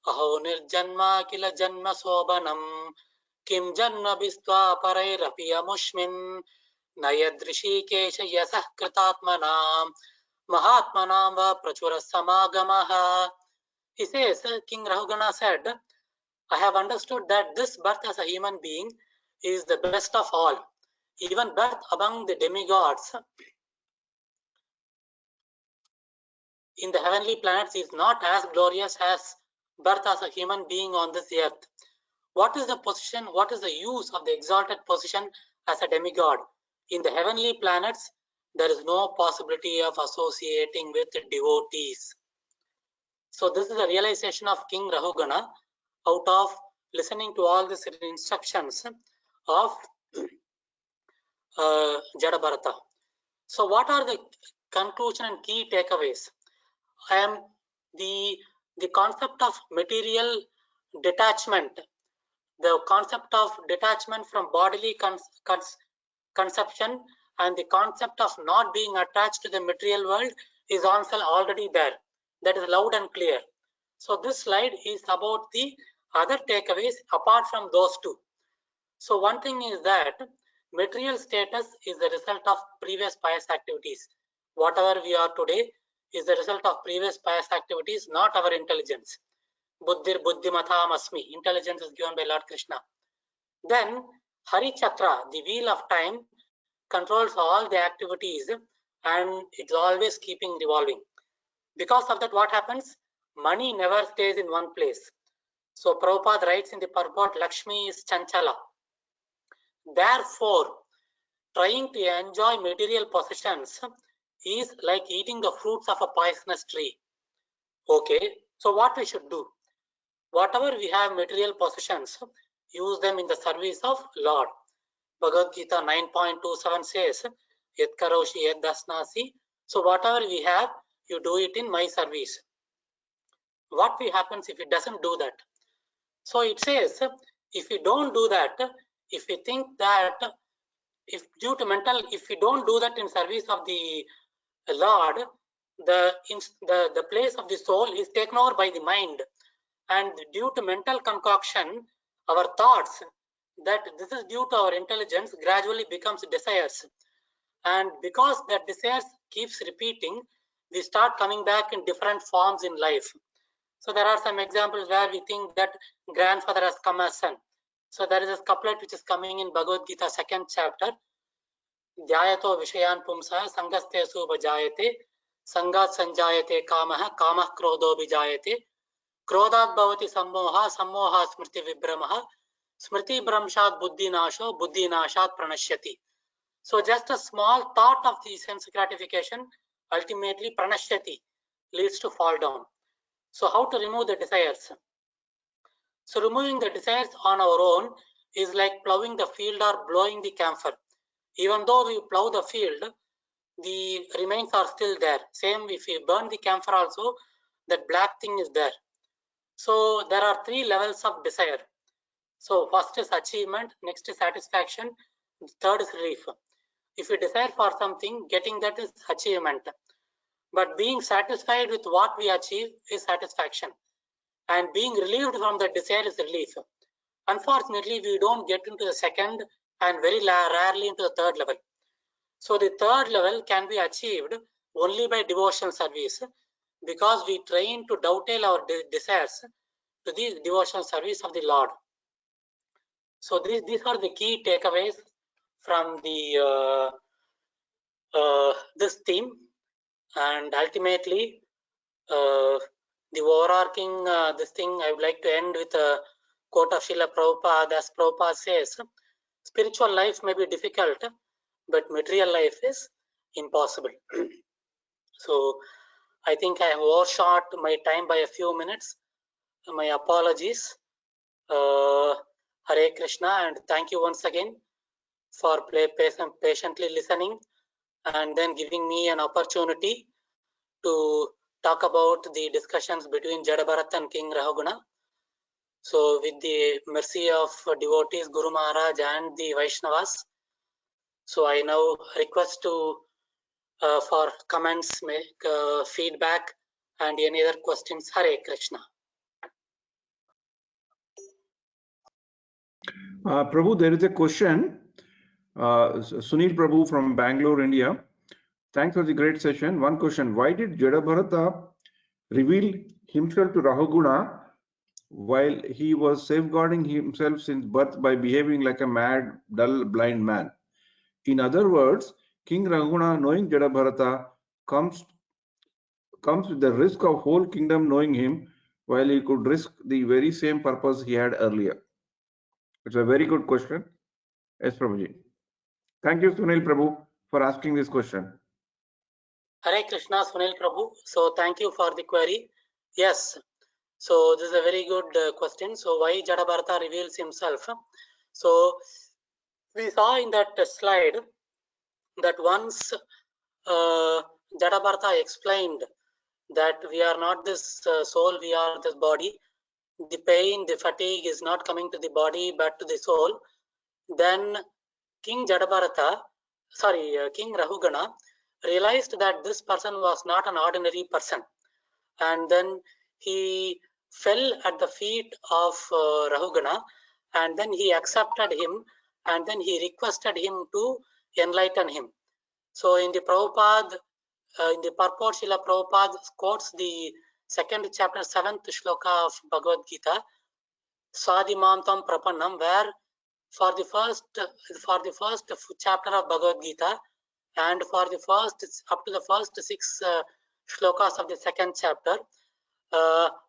aho nirjanma kila janma sobanam kim janma bistva parairapi amushmin nayadrishi kesha yasah kritatmanam mahatmanam va prachura samagamaha. He says, King Rahugana said, I have understood that this birth as a human being is the best of all. Even birth among the demigods in the heavenly planets is not as glorious as birth as a human being on this earth. What is the position, what is the use of the exalted position as a demigod? In the heavenly planets, there is no possibility of associating with devotees. So this is the realization of King Rahugana out of listening to all these instructions of Jadabharata. So what are the conclusion and key takeaways? The concept of material detachment, the concept of detachment from bodily conception, and the concept of not being attached to the material world is also already there. That is loud and clear. So this slide is about the other takeaways apart from those two. So one thing is that material status is the result of previous pious activities. Whatever we are today is the result of previous pious activities, not our intelligence. Buddhir buddhimatham asmi. Intelligence is given by Lord Krishna. Then Hari Chakra, the wheel of time, controls all the activities and it's always keeping revolving. Because of that, what happens? Money never stays in one place. So Prabhupada writes in the purport, Lakshmi is Chanchala. Therefore, trying to enjoy material possessions is like eating the fruits of a poisonous tree. Okay, so what we should do? Whatever we have material possessions, use them in the service of Lord. Bhagavad Gita 9.27 says, Yat karoshi yat dasnasi. So whatever we have, you do it in my service. What will happens if it doesn't do that? So it says, if you don't do that, if you think that, if due to mental, if you don't do that in service of the Lord, the place of the soul is taken over by the mind, and due to mental concoction, our thoughts that this is due to our intelligence gradually becomes desires, and because that desires keeps repeating, we start coming back in different forms in life. So there are some examples where we think that grandfather has come as son. So there is a couplet which is coming in Bhagavad Gita 2nd chapter. Dhyayato vishayan pumsa sangaste subhajayate sangat sanjayate kamah kamah krodho bijayate krodhat bhavati sammoha sammoha smriti vibramaha smriti bramshat buddhi nashat pranashyati. So just a small thought of the sense gratification ultimately pranashyati leads to fall down. So how to remove the desires? So removing the desires on our own is like plowing the field or blowing the camphor. Even though we plow the field, the remains are still there. Same if we burn the camphor also, that black thing is there. So there are 3 levels of desire. So first is achievement, next is satisfaction, third is relief. If you desire for something, getting that is achievement. But being satisfied with what we achieve is satisfaction. And being relieved from the desire is relief. Unfortunately, we don't get into the second and very rarely into the third level. So the third level can be achieved only by devotional service, because we train to dovetail our desires to the devotional service of the Lord. So these are the key takeaways from the this theme, and ultimately the overarching this thing I would like to end with a quote of Srila Prabhupada. As Prabhupada says, spiritual life may be difficult, but material life is impossible. So I think I have overshot my time by a few minutes. My apologies. Hare Krishna, and thank you once again for patiently listening and then giving me an opportunity to talk about the discussions between Jadabharat and King Rahuguna. So with the mercy of devotees, Guru Maharaj and the Vaishnavas, so I now request to for comments, feedback and any other questions. Hare Krishna. Prabhu, there is a question. Sunil Prabhu from Bangalore, India. Thanks for the great session. One question: why did Jadabharata reveal himself to Rahuguna while he was safeguarding himself since birth by behaving like a mad, dull, blind man? In other words, King Rahuguna, knowing Jadabharata, comes with the risk of whole kingdom knowing him, while he could risk the very same purpose he had earlier. It's a very good question. Yes, Prabhuji. Thank you, Sunil Prabhu, for asking this question. Hare Krishna, Sunil Prabhu. So thank you for the query. Yes. So this is a very good question. So why Jadabharata reveals himself? So we saw in that slide that once Jadabharata explained that we are not this soul, we are this body. The pain, the fatigue is not coming to the body but to the soul. Then King Rahugana realized that this person was not an ordinary person, and then he fell at the feet of Rahugana, and then he accepted him, and then he requested him to enlighten him. So in the Prabhupada, in the purport, Srila Prabhupada quotes the 2nd chapter 7th shloka of Bhagavad Gita, Sadimantam Prapannam, where for the first chapter of Bhagavad Gita, and for the first up to the first 6 shlokas of the second chapter,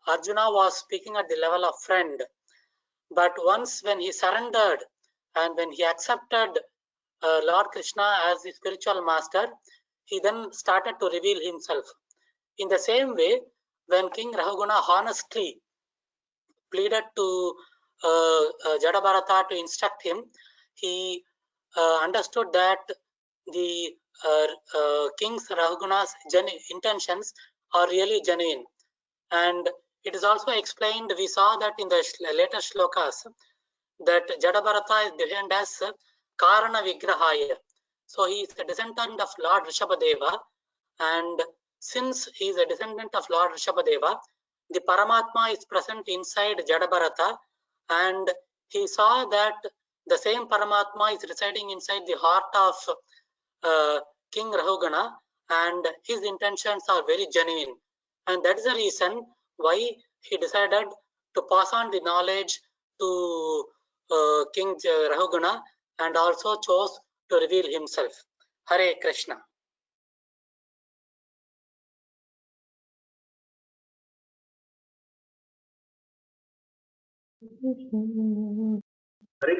Arjuna was speaking at the level of friend. But once when he surrendered and when he accepted Lord Krishna as the spiritual master, he then started to reveal himself. In the same way, when King Rahuguna honestly pleaded to Jadabharata to instruct him, he understood that the King's Rahuguna's intentions are really genuine. And it is also explained, we saw that in the later shlokas, that Jadabharata is defined as Karana Vigrahaya. So he is a descendant of Lord Rishabhadeva, and since he is a descendant of Lord Rishabhadeva, the Paramatma is present inside Jadabharata, and he saw that the same Paramatma is residing inside the heart of King Rahugana, and his intentions are very genuine. And that is the reason why he decided to pass on the knowledge to King Rahugana, and also chose to reveal himself. Hare Krishna.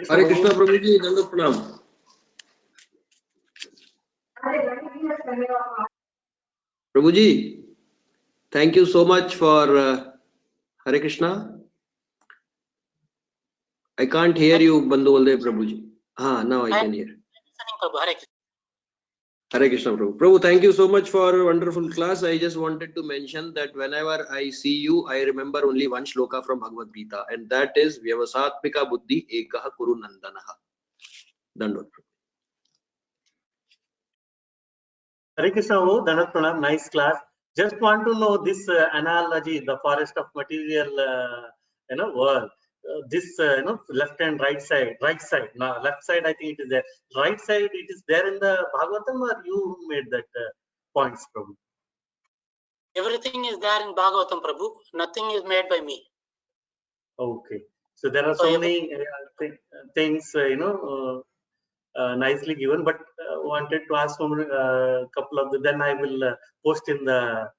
Hare Krishna Prabhuji, Dandat Pranam. Prabhuji, thank you so much for Hare Krishna. I can't hear you, Bandhu Baldev Prabhuji. Now I can hear. Hare Krishna. Hare Krishna Prabhu. Prabhu, thank you so much for a wonderful class. I just wanted to mention that whenever I see you, I remember only one shloka from Bhagavad Gita, and that is Vyavasatmika Buddhi Ekaha Kuru Nandanaha. Dandot. Hare Krishna, Dandat Pranam, nice class. Just want to know this analogy, the forest of material, world. This, left and right side. Now, left side, I think it is there. Right side, it is there in the Bhagavatam, or you made that points, Prabhu? Everything is there in Bhagavatam, Prabhu. Nothing is made by me. Okay. So there are so many things, nicely given, but wanted to ask from a couple of them. Then I will post in the